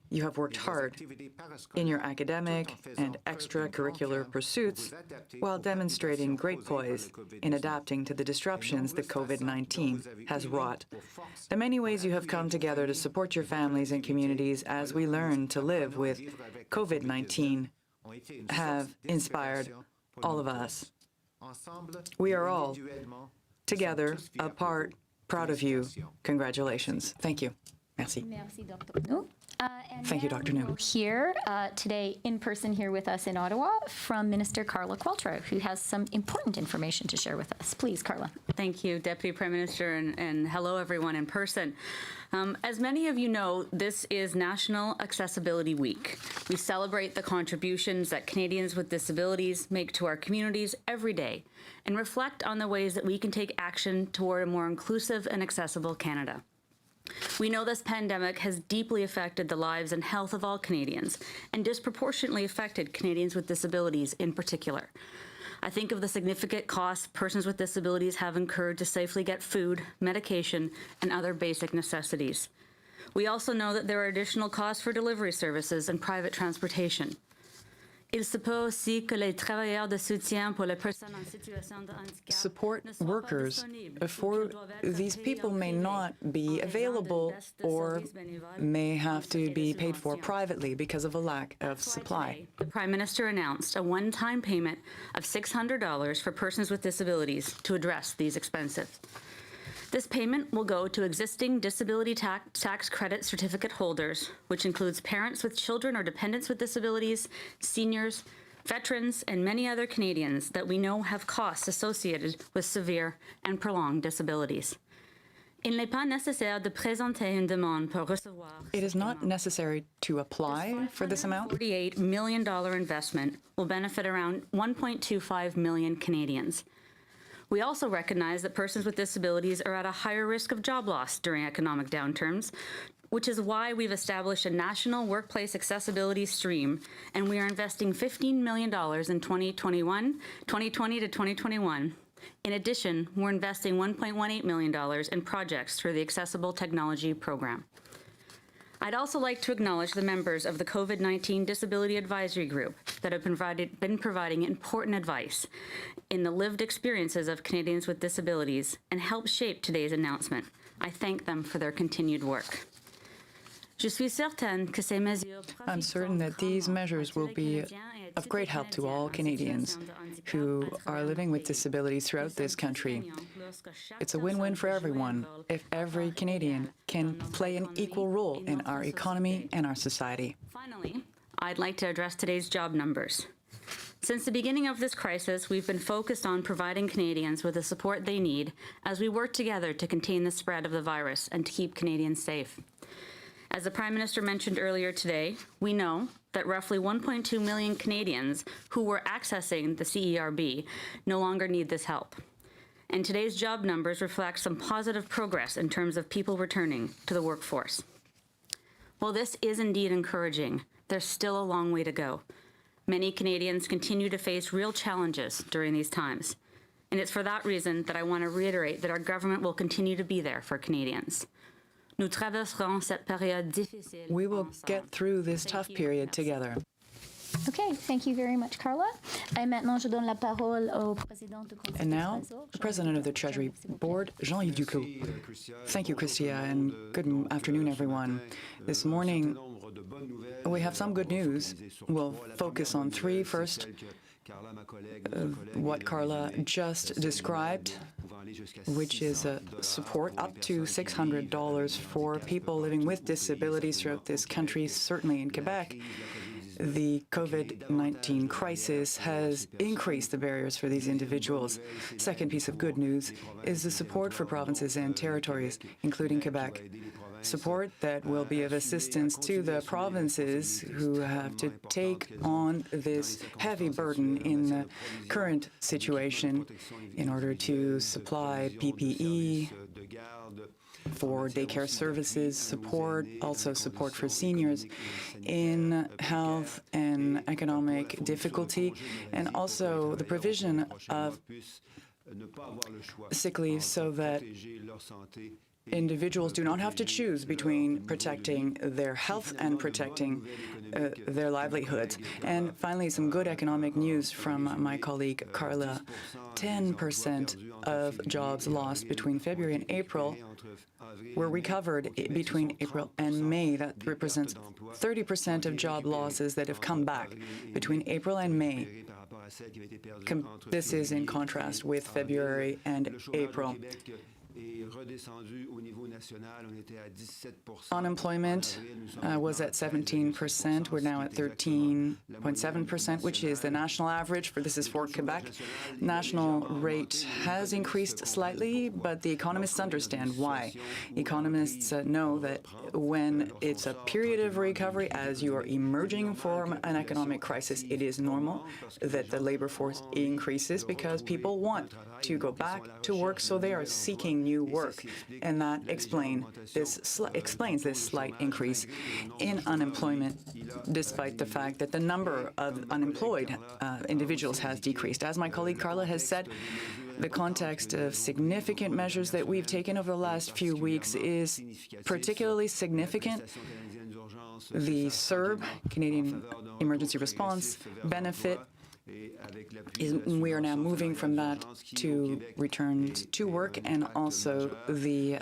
[SPEAKER 17] You have worked hard in your academic and extracurricular pursuits while demonstrating great poise in adapting to the disruptions that COVID-19 has wrought. The many ways you have come together to support your families and communities as we learn to live with COVID-19 have inspired all of us. We are all together, apart, proud of you. Congratulations. Thank you. Merci.
[SPEAKER 18] Merci, Dr. New.
[SPEAKER 17] Thank you, Dr. New.
[SPEAKER 18] Here today in person here with us in Ottawa from Minister Carla Qualtrough, who has some important information to share with us. Please, Carla.
[SPEAKER 19] Thank you, Deputy Prime Minister, and hello everyone in person. As many of you know, this is National Accessibility Week. We celebrate the contributions that Canadians with disabilities make to our communities every day and reflect on the ways that we can take action toward a more inclusive and accessible Canada. We know this pandemic has deeply affected the lives and health of all Canadians and disproportionately affected Canadians with disabilities in particular. I think of the significant costs persons with disabilities have incurred to safely get food, medication, and other basic necessities. We also know that there are additional costs for delivery services and private transportation. Il se peut aussi que les travailleurs de soutien pour les personnes en situation de handicap
[SPEAKER 17] support workers for these people may not be available or may have to be paid for privately because of a lack of supply.
[SPEAKER 19] The Prime Minister announced a one-time payment of $600 for persons with disabilities to address these expenses. This payment will go to existing disability tax credit certificate holders, which includes parents with children or dependents with disabilities, seniors, veterans, and many other Canadians that we know have costs associated with severe and prolonged disabilities. Il n'est pas nécessaire de présenter une demande pour recevoir.
[SPEAKER 17] It is not necessary to apply for this amount.
[SPEAKER 19] $48 million investment will benefit around 1.25 million Canadians. We also recognize that persons with disabilities are at a higher risk of job loss during economic downturns, which is why we've established a national workplace accessibility stream, and we are investing $15 million in 2020 to 2021. In addition, we're investing $1.18 million in projects through the Accessible Technology Program. I'd also like to acknowledge the members of the COVID-19 Disability Advisory Group that have been providing important advice in the lived experiences of Canadians with disabilities and helped shape today's announcement. I thank them for their continued work.
[SPEAKER 17] I'm certain that these measures will be of great help to all Canadians who are living with disabilities throughout this country. It's a win-win for everyone if every Canadian can play an equal role in our economy and our society.
[SPEAKER 19] Finally, I'd like to address today's job numbers. Since the beginning of this crisis, we've been focused on providing Canadians with the support they need as we work together to contain the spread of the virus and to keep Canadians safe. As the Prime Minister mentioned earlier today, we know that roughly 1.2 million Canadians who were accessing the CERB no longer need this help. And today's job numbers reflect some positive progress in terms of people returning to the workforce. While this is indeed encouraging, there's still a long way to go. Many Canadians continue to face real challenges during these times. And it's for that reason that I want to reiterate that our government will continue to be there for Canadians.
[SPEAKER 17] We will get through this tough period together.
[SPEAKER 18] Okay, thank you very much, Carla. Et maintenant, je donne la parole au président du Conseil.
[SPEAKER 17] And now, the President of the Treasury Board, Jean-Yves Duclos. Thank you, Christia, and good afternoon, everyone. This morning, we have some good news. We'll focus on three. First, what Carla just described, which is a support up to $600 for people living with disabilities throughout this country, certainly in Quebec. The COVID-19 crisis has increased the barriers for these individuals. Second piece of good news is the support for provinces and territories, including Quebec. Support that will be of assistance to the provinces who have to take on this heavy burden in the current situation in order to supply PPE, for daycare services, support, also support for seniors in health and economic difficulty, and also the provision of sick leave so that individuals do not have to choose between protecting their health and protecting their livelihoods. And finally, some good economic news from my colleague Carla. 10% of jobs lost between February and April were recovered between April and May. That represents 30% of job losses that have come back between April and May. This is in contrast with February and April. Unemployment was at 17%. We're now at 13.7%, which is the national average. This is for Quebec. National rate has increased slightly, but the economists understand why. Economists know that when it's a period of recovery, as you are emerging from an economic crisis, it is normal that the labor force increases because people want to go back to work, so they are seeking new work. And that explains this slight increase in unemployment, despite the fact that the number of unemployed individuals has decreased. As my colleague Carla has said, the context of significant measures that we've taken over the last few weeks is particularly significant. The CERB, Canadian Emergency Response Benefit, we are now moving from that to return to work, and also the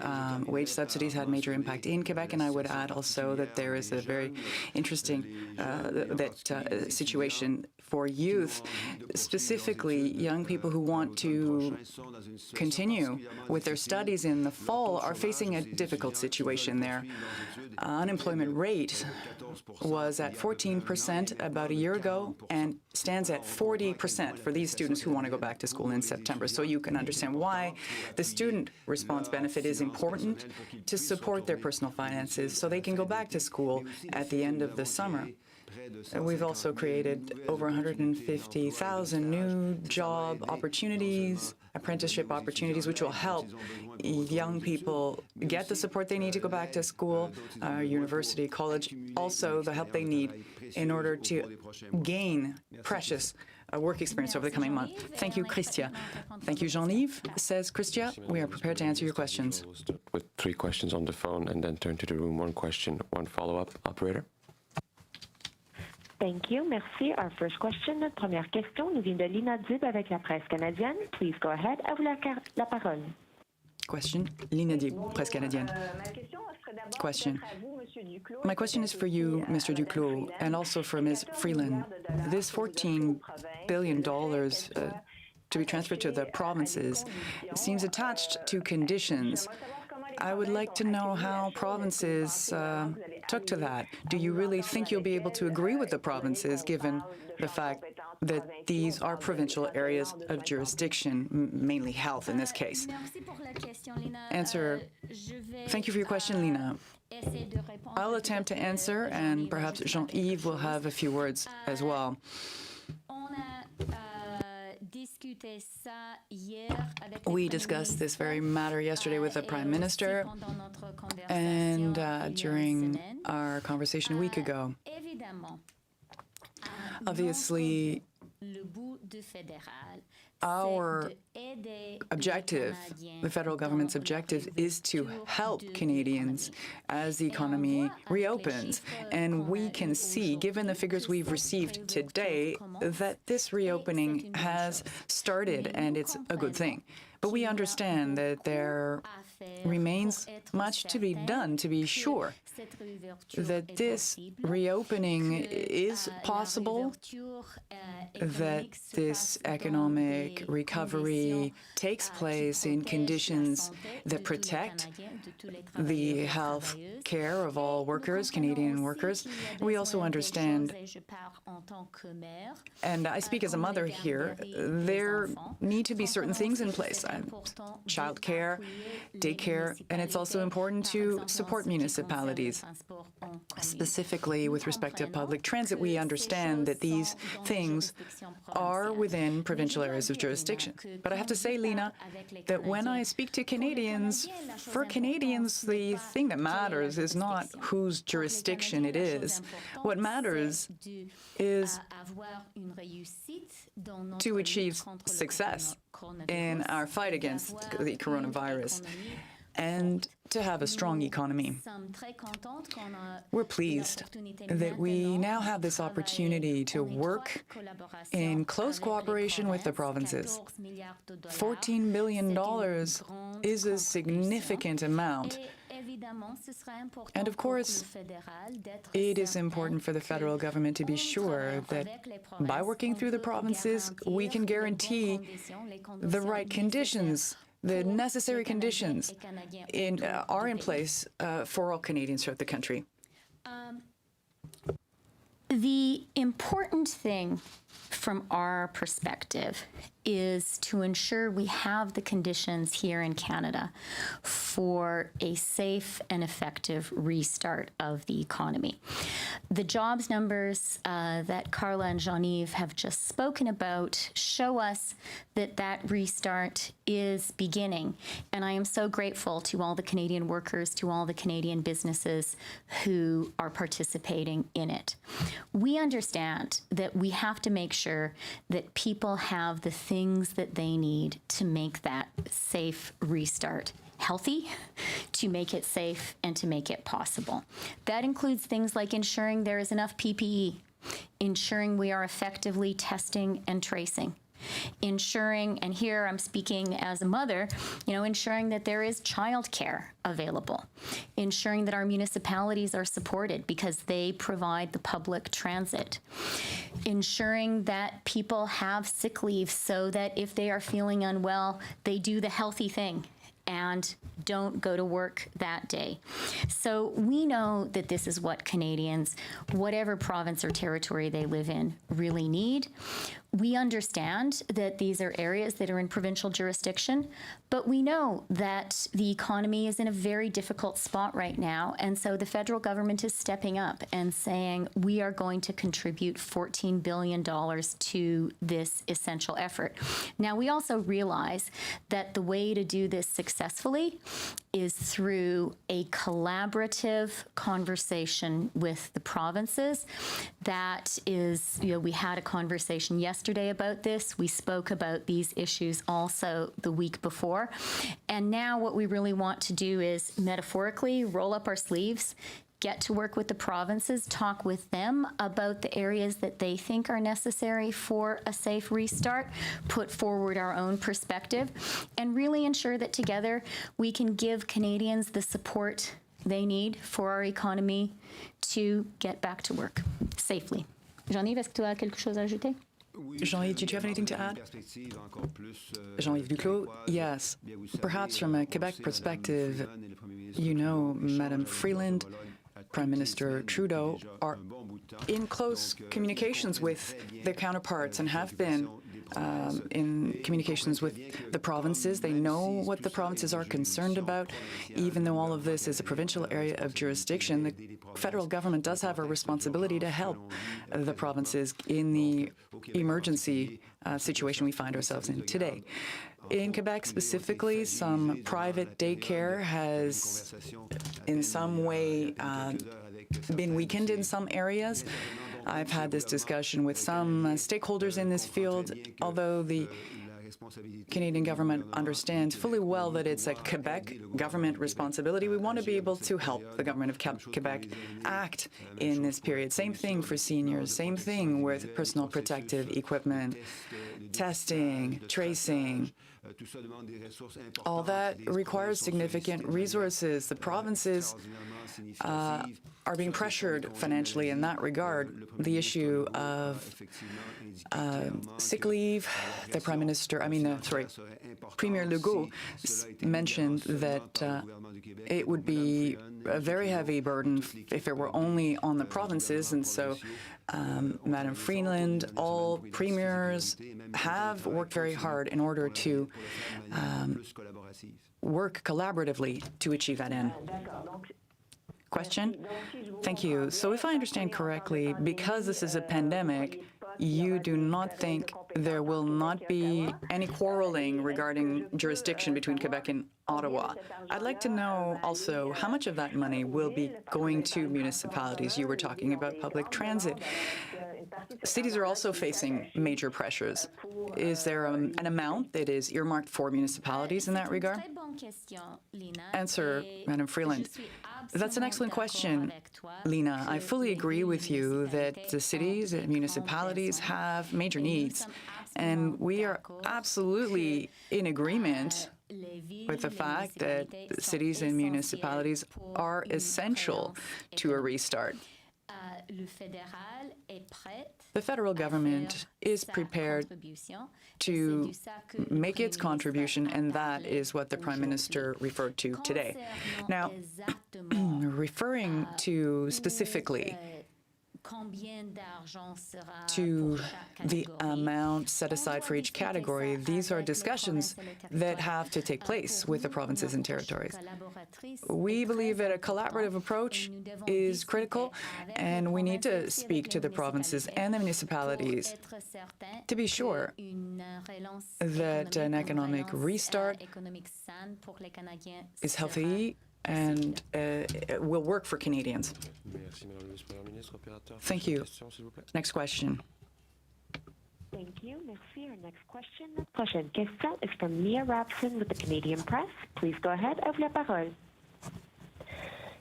[SPEAKER 17] wage subsidies had major impact in Quebec. And I would add also that there is a very interesting situation for youth, specifically young people who want to continue with their studies in the fall are facing a difficult situation there. Unemployment rate was at 14% about a year ago and stands at 40% for these students who want to go back to school in September. So you can understand why the student response benefit is important to support their personal finances so they can go back to school at the end of the summer. We've also created over 150,000 new job opportunities, apprenticeship opportunities, which will help young people get the support they need to go back to school, university, college, also the help they need in order to gain precious work experience over the coming month. Thank you, Christia. Thank you, Jean-Yves. Says Christia, we are prepared to answer your questions.
[SPEAKER 20] With 3 questions on the phone and then turn to the room. 1 question, 1 follow-up. Operator?
[SPEAKER 21] Thank you. Merci. Our first question, notre première question nous vient de Lina Dib avec la presse canadienne. Please go ahead. À vous la parole.
[SPEAKER 17] Question, Lina Dib, presse canadienne. Question. My question is for you, Mr. Duclos, and also for Ms. Freeland. This $14 billion to be transferred to the provinces seems attached to conditions. I would like to know how provinces took to that. Do you really think you'll be able to agree with the provinces, given the fact that these are provincial areas of jurisdiction, mainly health in this case? Answer. Thank you for your question, Lina. I'll attempt to answer, and perhaps Jean-Yves will have a few words as well. We discussed this very matter yesterday with the Prime Minister and during our conversation a week ago. Obviously, Our objective, the federal government's objective, is to help Canadians as the economy reopens. And we can see, given the figures we've received today, that this reopening has started, and it's a good thing. But we understand that there remains much to be done to be sure that this reopening is possible, that this economic recovery takes place in conditions that protect the health care of all workers, Canadian workers. We also understand, and I speak as a mother here, there need to be certain things in place. Childcare, daycare, and it's also important to support municipalities. Specifically with respect to public transit, we understand that these things are within provincial areas of jurisdiction. But I have to say, Lena, that when I speak to Canadians, for Canadians, the thing that matters is not whose jurisdiction it is. What matters is to achieve success in our fight against the coronavirus and to have a strong economy. We're pleased that we now have this opportunity to work in close cooperation with the provinces. $14 billion is a significant amount. And of course, it is important for the federal government to be sure that by working through the provinces, we can guarantee the right conditions, the necessary conditions are in place for all Canadians throughout the country.
[SPEAKER 18] The important thing from our perspective is to ensure we have the conditions here in Canada for a safe and effective restart of the economy. The jobs numbers that Carla and Jean-Yves have just spoken about show us that that restart is beginning. And I am so grateful to all the Canadian workers, to all the Canadian businesses who are participating in it. We understand that we have to make sure that people have the things that they need to make that safe restart healthy, to make it safe, and to make it possible. That includes things like ensuring there is enough PPE, ensuring we are effectively testing and tracing, ensuring, and here I'm speaking as a mother, ensuring that there is childcare available, ensuring that our municipalities are supported because they provide the public transit, ensuring that people have sick leave so that if they are feeling unwell, they do the healthy thing and don't go to work that day. So we know that this is what Canadians, whatever province or territory they live in, really need. We understand that these are areas that are in provincial jurisdiction, but we know that the economy is in a very difficult spot right now, and so the federal government is stepping up and saying we are going to contribute $14 billion to this essential effort. Now, we also realize that the way to do this successfully is through a collaborative conversation with the provinces. That is, we had a conversation yesterday about this. We spoke about these issues also the week before. And now what we really want to do is metaphorically roll up our sleeves, get to work with the provinces, talk with them about the areas that they think are necessary for a safe restart, put forward our own perspective, and really ensure that together we can give Canadians the support they need for our economy to get back to work safely. Jean-Yves, est-ce que tu as quelque chose à ajouter?
[SPEAKER 17] Jean-Yves, did you have anything to add? Jean-Yves Duclos, yes. Perhaps from a Quebec perspective, Madame Freeland, Prime Minister Trudeau are in close communications with their counterparts and have been in communications with the provinces. They know what the provinces are concerned about. Even though all of this is a provincial area of jurisdiction, the federal government does have a responsibility to help the provinces in the emergency situation we find ourselves in today. In Quebec specifically, some private daycare has in some way been weakened in some areas. I've had this discussion with some stakeholders in this field, although the Canadian government understands fully well that it's a Quebec government responsibility. We want to be able to help the government of Quebec act in this period. Same thing for seniors, same thing with personal protective equipment, testing, tracing. All that requires significant resources. The provinces are being pressured financially in that regard. The issue of sick leave, the Premier Legault mentioned that it would be a very heavy burden if it were only on the provinces, and so Madam Freeland, all premiers have worked very hard in order to work collaboratively to achieve that end. Question? Thank you. So if I understand correctly, because this is a pandemic, you do not think there will not be any quarreling regarding jurisdiction between Quebec and Ottawa. I'd like to know also how much of that money will be going to municipalities. You were talking about public transit. Cities are also facing major pressures. Is there an amount that is earmarked for municipalities in that regard? Answer, Madam Freeland. That's an excellent question, Lena. I fully agree with you that the cities and municipalities have major needs, and we are absolutely in agreement with the fact that cities and municipalities are essential to a restart. The federal government is prepared to make its contribution, and that is what the Prime Minister referred to today. Now, referring to specifically to the amount set aside for each category, these are discussions that have to take place with the provinces and territories. We believe that a collaborative approach is critical, and we need to speak to the provinces and the municipalities to be sure that an economic restart is healthy and will work for Canadians. Thank you. Next question.
[SPEAKER 21] Thank you. Merci. Our next question. Notre prochaine question is from Mia Rapson with the Canadian Press. Please go ahead. À vous la parole.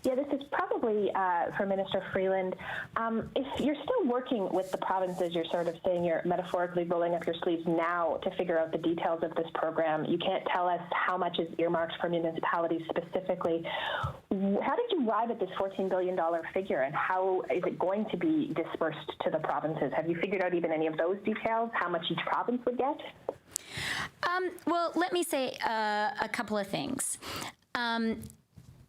[SPEAKER 10] Yeah, this is probably for Minister Freeland. If you're still working with the provinces, you're sort of saying you're metaphorically rolling up your sleeves now to figure out the details of this program. You can't tell us how much is earmarked for municipalities specifically. How did you arrive at this $14 billion figure, and how is it going to be dispersed to the provinces? Have you figured out even any of those details, how much each province would get?
[SPEAKER 18] Well, let me say a couple of things.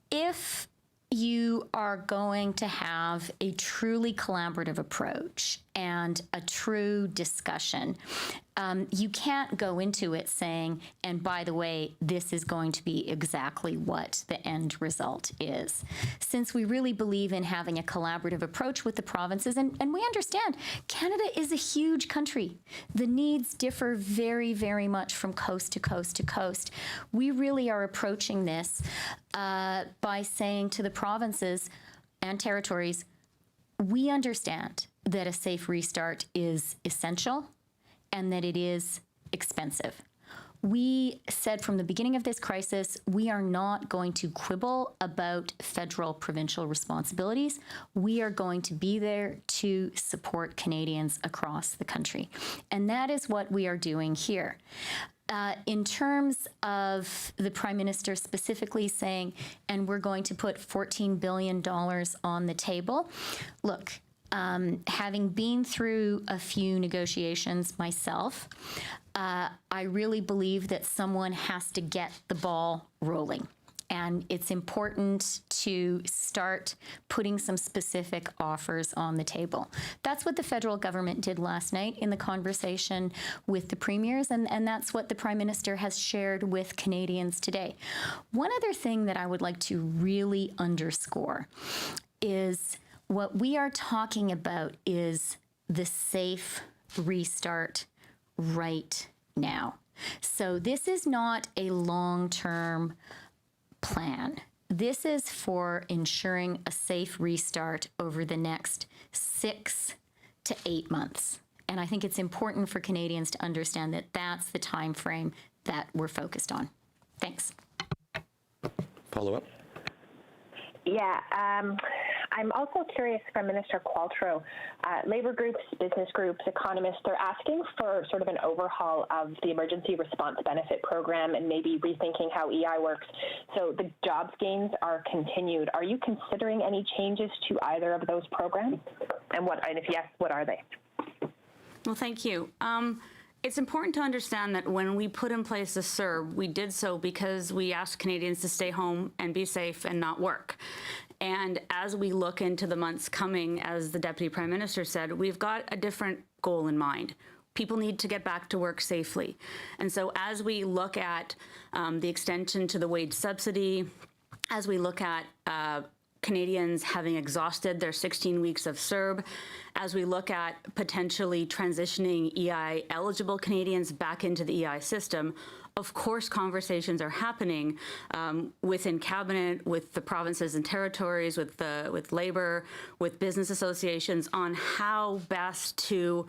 [SPEAKER 18] If you are going to have a truly collaborative approach and a true discussion, you can't go into it saying, and by the way, this is going to be exactly what the end result is. Since we really believe in having a collaborative approach with the provinces, and we understand Canada is a huge country. The needs differ very, very much from coast to coast to coast. We really are approaching this by saying to the provinces and territories, we understand that a safe restart is essential and that it is expensive. We said from the beginning of this crisis, we are not going to quibble about federal provincial responsibilities. We are going to be there to support Canadians across the country. And that is what we are doing here. In terms of the Prime Minister specifically saying, and we're going to put $14 billion on the table, look, having been through a few negotiations myself, I really believe that someone has to get the ball rolling. And it's important to start putting some specific offers on the table. That's what the federal government did last night in the conversation with the premiers, and that's what the Prime Minister has shared with Canadians today. One other thing that I would like to really underscore is what we are talking about is the safe restart right now. So this is not a long-term plan. This is for ensuring a safe restart over the next 6 to 8 months. And I think it's important for Canadians to understand that that's the time frame that we're focused on. Thanks.
[SPEAKER 20] Follow up.
[SPEAKER 10] Yeah, I'm also curious from Minister Qualtrough. Labour groups, business groups, economists, they're asking for sort of an overhaul of the emergency response benefit program and maybe rethinking how EI works. So the jobs gains are continued. Are you considering any changes to either of those programs? And if yes, what are they?
[SPEAKER 19] Well, thank you. It's important to understand that when we put in place the CERB, we did so because we asked Canadians to stay home and be safe and not work. And as we look into the months coming, as the Deputy Prime Minister said, we've got a different goal in mind. People need to get back to work safely. And so as we look at the extension to the wage subsidy, as we look at Canadians having exhausted their 16 weeks of CERB, as we look at potentially transitioning EI-eligible Canadians back into the EI system, of course conversations are happening within Cabinet, with the provinces and territories, with Labour, with business associations on how best to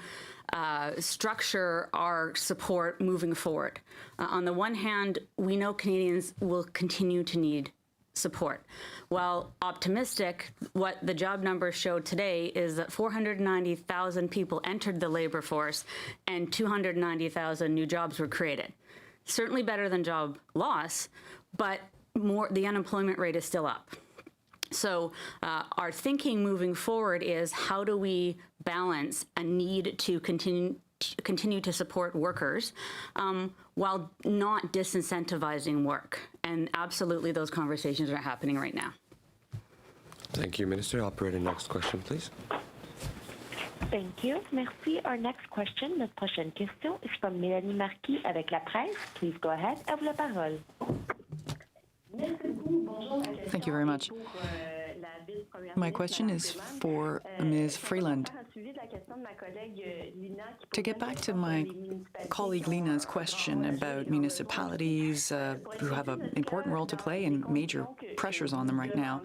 [SPEAKER 19] structure our support moving forward. On the one hand, we know Canadians will continue to need support. While optimistic, what the job numbers showed today is that 490,000 people entered the labor force and 290,000 new jobs were created. Certainly better than job loss, but the unemployment rate is still up. So our thinking moving forward is how do we balance a need to continue to support workers while not disincentivizing work. And absolutely those conversations are happening right now.
[SPEAKER 20] Thank you, Minister. Operator, next question, please.
[SPEAKER 21] Thank you. Merci. Our next question, notre prochaine question is from Mélanie Marquis avec La Presse. Please go ahead. À vous la parole.
[SPEAKER 17] Thank you very much. My question is for Ms. Freeland. To get back to my colleague Lena's question about municipalities who have an important role to play and major pressures on them right now,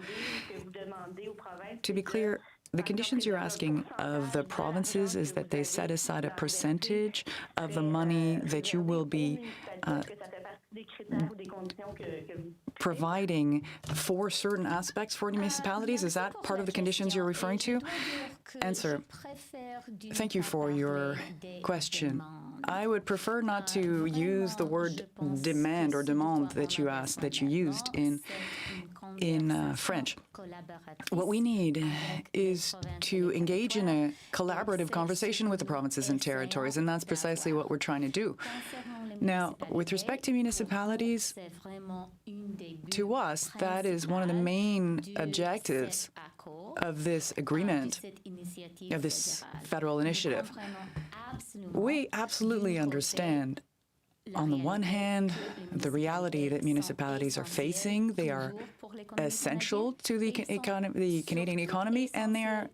[SPEAKER 17] to be clear, the conditions you're asking of the provinces is that they set aside a percentage of the money that you will be providing for certain aspects for municipalities? Is that part of the conditions you're referring to? Answer. Thank you for your question. I would prefer not to use the word demand or demande that you used in French. What we need is to engage in a collaborative conversation with the provinces and territories, and that's precisely what we're trying to do. Now, with respect to municipalities, to us, that is one of the main objectives of this agreement, of this federal initiative. We absolutely understand, on the one hand, the reality that municipalities are facing. They are essential to the Canadian economy, and they are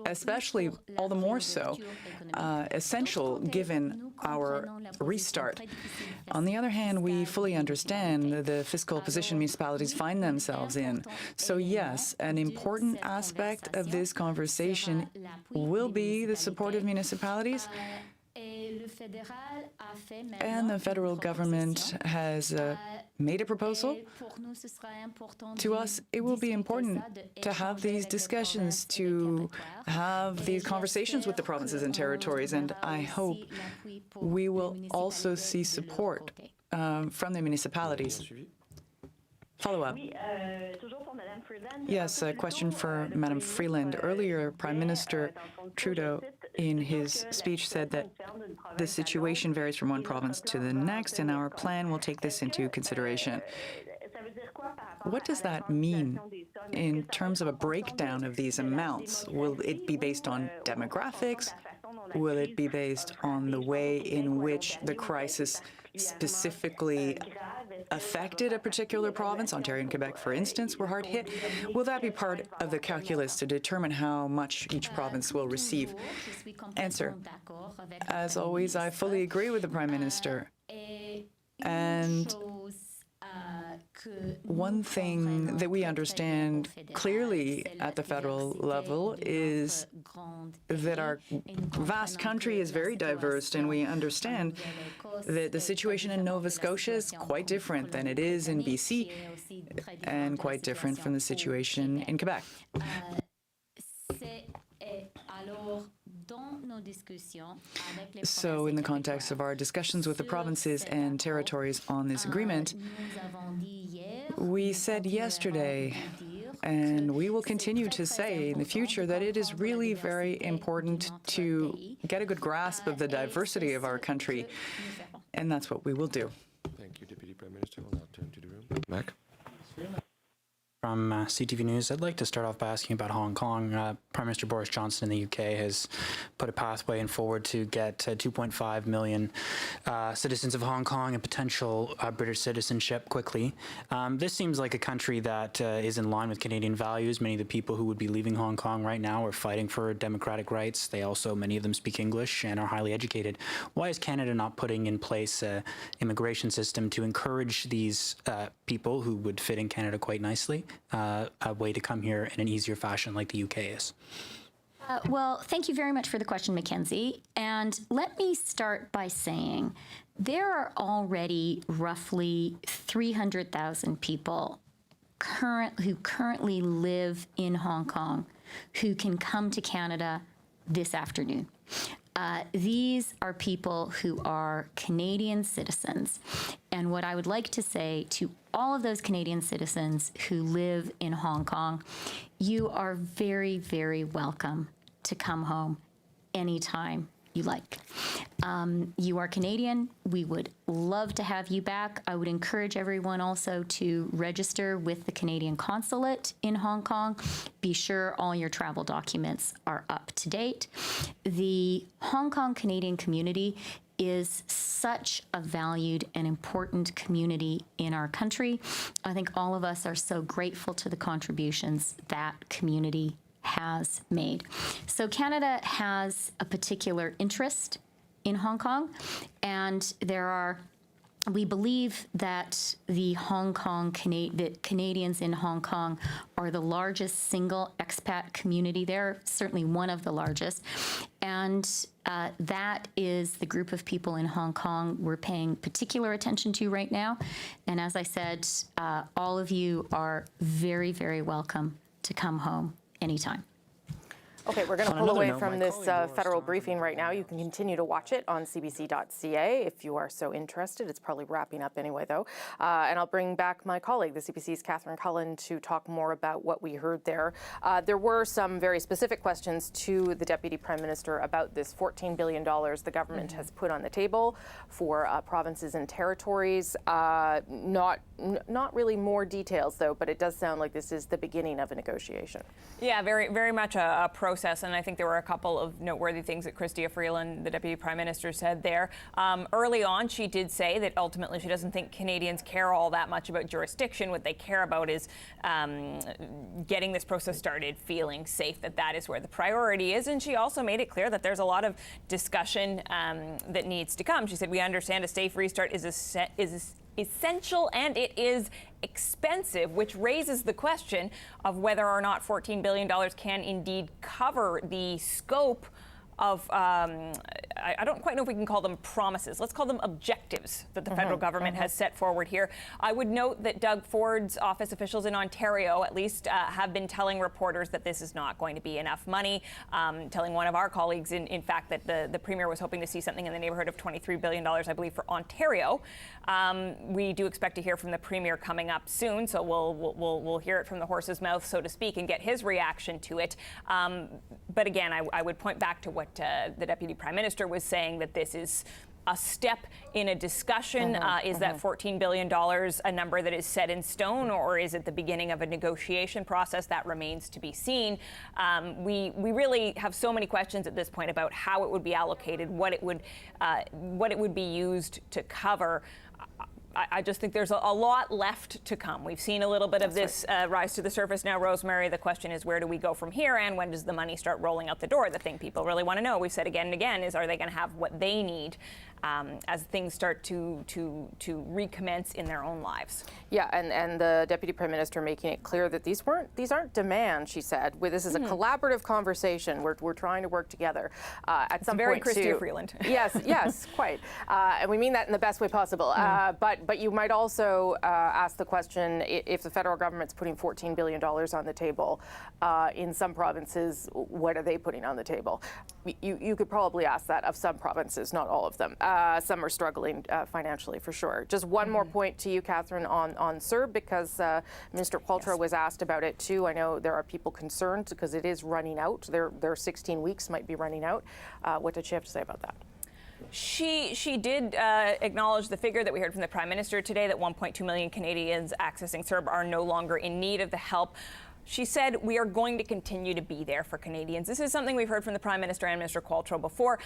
[SPEAKER 17] especially, all the more so, essential given our restart. On the other hand, we fully understand the fiscal position municipalities find themselves in. So yes, an important aspect of this conversation will be the support of municipalities. And the federal government has made a proposal. To us, it will be important to have these discussions, to have these conversations with the provinces and territories, and I hope we will also see support from the municipalities. Follow-up. Yes, a question for Madame Freeland. Earlier, Prime Minister Trudeau, in his speech, said that the situation varies from one province to the next, and our plan will take this into consideration. What does that mean in terms of a breakdown of these amounts? Will it be based on demographics? Will it be based on the way in which the crisis specifically affected a particular province? Ontario and Quebec, for instance, were hard hit. Will that be part of the calculus to determine how much each province will receive? Answer. As always, I fully agree with the Prime Minister. And one thing that we understand clearly at the federal level is that our vast country is very diverse, and we understand that the situation in Nova Scotia is quite different than it is in BC, and quite different from the situation in Quebec. So in the context of our discussions with the provinces and territories on this agreement, we said yesterday, and we will continue to say in the future, that it is really very important to get a good grasp of the diversity of our country, and that's what we will do.
[SPEAKER 20] Thank you, Deputy Prime Minister. We'll now turn to the room. Mac?
[SPEAKER 3] From CTV News, I'd like to start off by asking about Hong Kong. Prime Minister Boris Johnson in the UK has put a pathway forward to get 2.5 million citizens of Hong Kong and potential British citizenship quickly. This seems like a country that is in line with Canadian values. Many of the people who would be leaving Hong Kong right now are fighting for democratic rights. They also, many of them speak English and are highly educated. Why is Canada not putting in place an immigration system to encourage these people who would fit in Canada quite nicely? A way to come here in an easier fashion like the UK is?
[SPEAKER 18] Well, thank you very much for the question, Mackenzie. And let me start by saying there are already roughly 300,000 people who currently live in Hong Kong who can come to Canada this afternoon. These are people who are Canadian citizens. And what I would like to say to all of those Canadian citizens who live in Hong Kong, you are very, very welcome to come home anytime you like. You are Canadian. We would love to have you back. I would encourage everyone also to register with the Canadian consulate in Hong Kong. Be sure all your travel documents are up to date. The Hong Kong Canadian community is such a valued and important community in our country. I think all of us are so grateful to the contributions that community has made. So Canada has a particular interest in Hong Kong, and we believe that the Canadians in Hong Kong are the largest single expat community there, certainly one of the largest. And that is the group of people in Hong Kong we're paying particular attention to right now. And as I said, all of you are very, very welcome to come home anytime.
[SPEAKER 1] Okay, we're going to pull away from this federal briefing right now. You can continue to watch it on CBC.ca if you are so interested. It's probably wrapping up anyway, though. And I'll bring back my colleague, the CBC's Catherine Cullen, to talk more about what we heard there. There were some very specific questions to the Deputy Prime Minister about this $14 billion the government has put on the table for provinces and territories. Not really more details, though, but it does sound like this is the beginning of a negotiation.
[SPEAKER 2] Yeah, very, very much a process, and I think there were a couple of noteworthy things that Chrystia Freeland, the Deputy Prime Minister, said there. Early on, she did say that ultimately she doesn't think Canadians care all that much about jurisdiction. What they care about is getting this process started, feeling safe, that is where the priority is. And she also made it clear that there's a lot of discussion that needs to come. She said, we understand a safe restart is essential and it is expensive, which raises the question of whether or not $14 billion can indeed cover the scope of, I don't quite know if we can call them promises. Let's call them objectives that the federal government has set forward here. I would note that Doug Ford's office officials in Ontario, at least, have been telling reporters that this is not going to be enough money. Telling one of our colleagues, in fact, that the Premier was hoping to see something in the neighborhood of $23 billion, I believe, for Ontario. We do expect to hear from the Premier coming up soon, so we'll hear it from the horse's mouth, so to speak, and get his reaction to it. But again, I would point back to what the Deputy Prime Minister was saying, that this is a step in a discussion. Is that $14 billion a number that is set in stone, or is it the beginning of a negotiation process? That remains to be seen. We really have so many questions at this point about how it would be allocated, what it would be used to cover. I just think there's a lot left to come. We've seen a little bit of this rise to the surface now, Rosemary. The question is, where do we go from here, and when does the money start rolling out the door? The thing people really want to know, we've said again and again, is are they going to have what they need as things start to recommence in their own lives?
[SPEAKER 1] Yeah, and the Deputy Prime Minister making it clear that these aren't demands, she said. This is a collaborative conversation. We're trying to work together. At some
[SPEAKER 2] very
[SPEAKER 1] point,
[SPEAKER 2] Chrystia Freeland.
[SPEAKER 1] Yes, quite. And we mean that in the best way possible. But you might also ask the question, if the federal government's putting $14 billion on the table, in some provinces, what are they putting on the table? You could probably ask that of some provinces, not all of them. Some are struggling financially, for sure. Just one more point to you, Catherine, on CERB, because Minister Qualtrough was asked about it too. I know there are people concerned because it is running out. Their 16 weeks might be running out. What did she have to say about that?
[SPEAKER 2] She did acknowledge the figure that we heard from the Prime Minister today, that 1.2 million Canadians accessing CERB are no longer in need of the help. She said, we are going to continue to be there for Canadians. This is something we've heard from the Prime Minister and Minister Qualtrough before.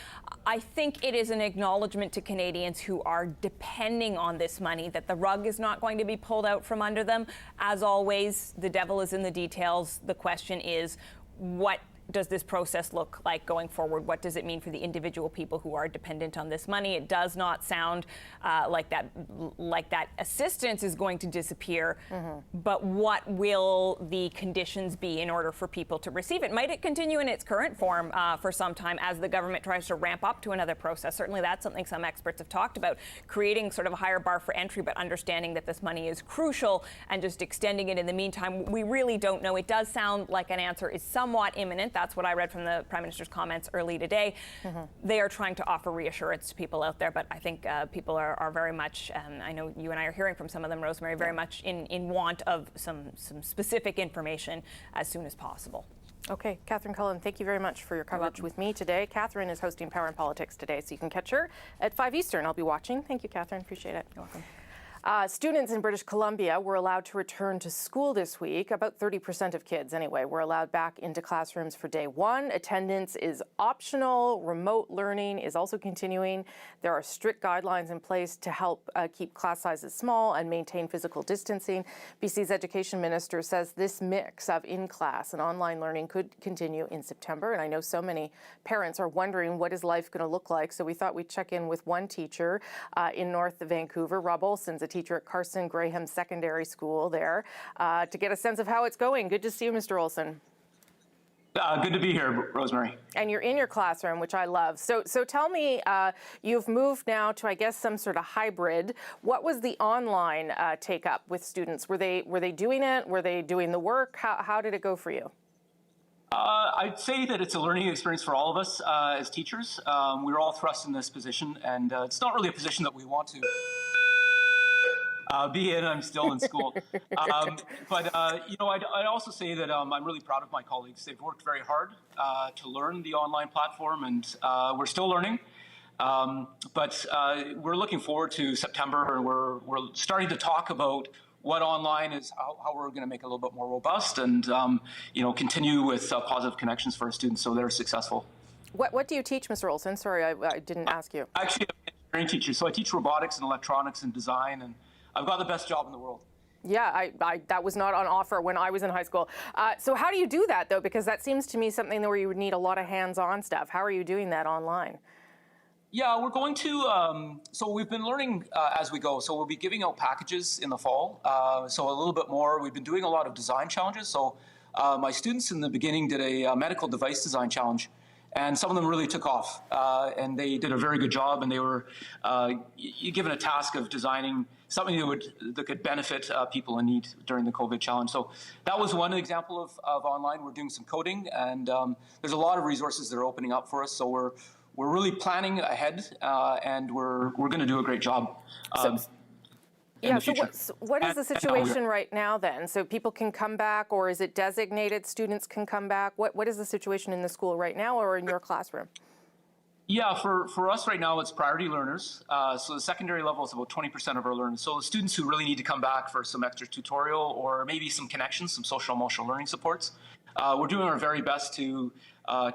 [SPEAKER 2] I think it is an acknowledgement to Canadians who are depending on this money, that the rug is not going to be pulled out from under them. As always, the devil is in the details. The question is, what does this process look like going forward? What does it mean for the individual people who are dependent on this money? It does not sound like that assistance is going to disappear, but what will the conditions be in order for people to receive it? Might it continue in its current form for some time as the government tries to ramp up to another process? Certainly that's something some experts have talked about, creating sort of a higher bar for entry, but understanding that this money is crucial and just extending it in the meantime. We really don't know. It does sound like an answer is somewhat imminent. That's what I read from the Prime Minister's comments early today. They are trying to offer reassurance to people out there, but I think people are very much, I know you and I are hearing from some of them, Rosemary, very much in want of some specific information as soon as possible.
[SPEAKER 1] Okay, Catherine Cullen, thank you very much for your coverage with me today. Catherine is hosting Power and Politics today, so you can catch her at 5 Eastern. I'll be watching. Thank you, Catherine. Appreciate it.
[SPEAKER 2] You're welcome.
[SPEAKER 1] Students in British Columbia were allowed to return to school this week. About 30% of kids, anyway, were allowed back into classrooms for day one. Attendance is optional. Remote learning is also continuing. There are strict guidelines in place to help keep class sizes small and maintain physical distancing. BC's Education Minister says this mix of in-class and online learning could continue in September. And I know so many parents are wondering, what is life going to look like? So we thought we'd check in with one teacher in North Vancouver. Rob Olson's a teacher at Carson Graham Secondary School there, to get a sense of how it's going. Good to see you, Mr. Olson.
[SPEAKER 5] Good to be here, Rosemary.
[SPEAKER 1] And you're in your classroom, which I love. So tell me, you've moved now to, I guess, some sort of hybrid. What was the online take up with students? Were they doing it? Were they doing the work? How did it go for you?
[SPEAKER 5] I'd say that it's a learning experience for all of us as teachers. We're all thrust in this position, and it's not really a position that we want to be in. I'm still in school. I'd also say that I'm really proud of my colleagues. They've worked very hard to learn the online platform, and we're still learning. But we're looking forward to September, and we're starting to talk about what online is, how we're going to make it a little bit more robust, and continue with positive connections for our students so they're successful.
[SPEAKER 1] What do you teach, Mr. Olson? Sorry, I didn't ask you.
[SPEAKER 5] Actually, I'm an engineering teacher, so I teach robotics and electronics and design, and I've got the best job in the world.
[SPEAKER 1] Yeah, that was not on offer when I was in high school. So how do you do that, though? Because that seems to me something where you would need a lot of hands-on stuff. How are you doing that online?
[SPEAKER 5] Yeah, we're going to, so we've been learning as we go. So we'll be giving out packages in the fall. So a little bit more. We've been doing a lot of design challenges. So my students in the beginning did a medical device design challenge. And some of them really took off, and they did a very good job. And they were given a task of designing something that could benefit people in need during the COVID challenge. So that was one example of online. We're doing some coding, and there's a lot of resources that are opening up for us. So we're really planning ahead, and we're going to do a great job.
[SPEAKER 1] So what is the situation right now then? So people can come back, or is it designated students can come back? What is the situation in the school right now or in your classroom?
[SPEAKER 5] Yeah, for us right now, it's priority learners. So the secondary level is about 20% of our learners. So the students who really need to come back for some extra tutorial or maybe some connections, some social emotional learning supports. We're doing our very best to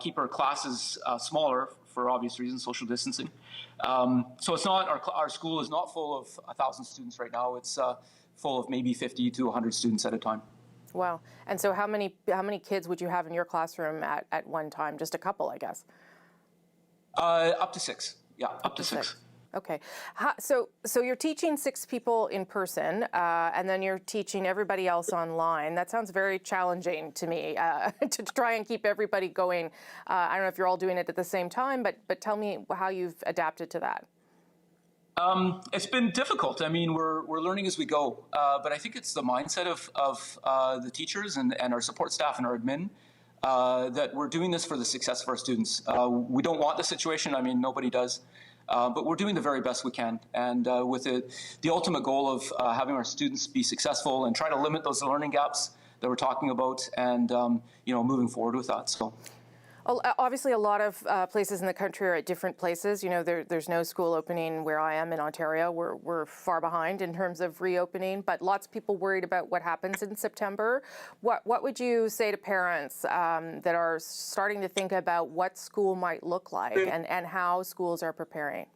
[SPEAKER 5] keep our classes smaller for obvious reasons, social distancing. So it's not, our school is not full of 1,000 students right now. It's full of maybe 50 to 100 students at a time.
[SPEAKER 1] Wow. And so how many kids would you have in your classroom at one time? Just a couple, I guess.
[SPEAKER 5] Up to 6. Yeah, up to 6.
[SPEAKER 1] Okay. So you're teaching 6 people in person, and then you're teaching everybody else online. That sounds very challenging to me, to try and keep everybody going. I don't know if you're all doing it at the same time, but tell me how you've adapted to that.
[SPEAKER 5] It's been difficult. I mean, we're learning as we go, but I think it's the mindset of the teachers and our support staff and our admin that we're doing this for the success of our students. We don't want the situation. I mean, nobody does. But we're doing the very best we can, and with the ultimate goal of having our students be successful and try to limit those learning gaps that we're talking about, and moving forward with that. So.
[SPEAKER 1] Obviously, a lot of places in the country are at different places. You know, there's no school opening where I am in Ontario. We're far behind in terms of reopening, but lots of people worried about what happens in September. What would you say to parents that are starting to think about what school might look like and how schools are preparing?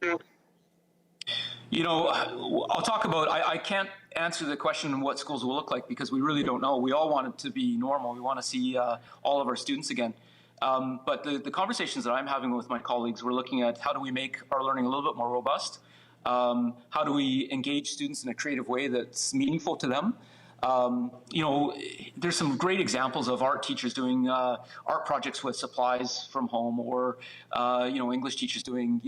[SPEAKER 5] You know, I'll talk about, I can't answer the question what schools will look like because we really don't know. We all want it to be normal. We want to see all of our students again. But the conversations that I'm having with my colleagues, we're looking at how do we make our learning a little bit more robust? How do we engage students in a creative way that's meaningful to them? There's some great examples of art teachers doing art projects with supplies from home, or English teachers doing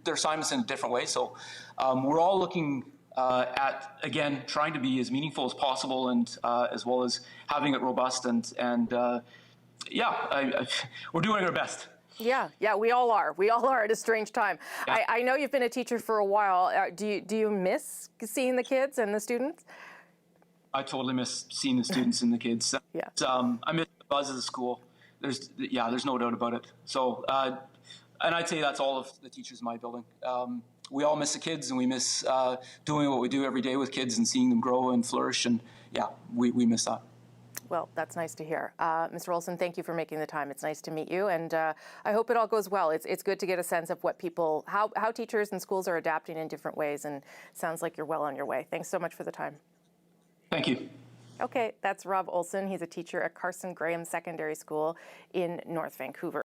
[SPEAKER 5] their assignments in a different way. So we're all looking at, again, trying to be as meaningful as possible, and as well as having it robust and we're doing our best.
[SPEAKER 1] Yeah, we all are. We all are at a strange time. Yeah. I know you've been a teacher for a while. Do you miss seeing the kids and the students?
[SPEAKER 5] I totally miss seeing the students and the kids.
[SPEAKER 1] Yeah.
[SPEAKER 5] I miss the buzz of the school. There's no doubt about it. So, and I'd say that's all of the teachers in my building. We all miss the kids, and we miss doing what we do every day with kids and seeing them grow and flourish. And we miss that.
[SPEAKER 1] Well, that's nice to hear. Mr. Olson, thank you for making the time. It's nice to meet you, and I hope it all goes well. It's good to get a sense of what how teachers and schools are adapting in different ways, and it sounds like you're well on your way. Thanks so much for the time.
[SPEAKER 5] Thank you.
[SPEAKER 1] Okay, that's Rob Olson. He's a teacher at Carson Graham Secondary School in North Vancouver.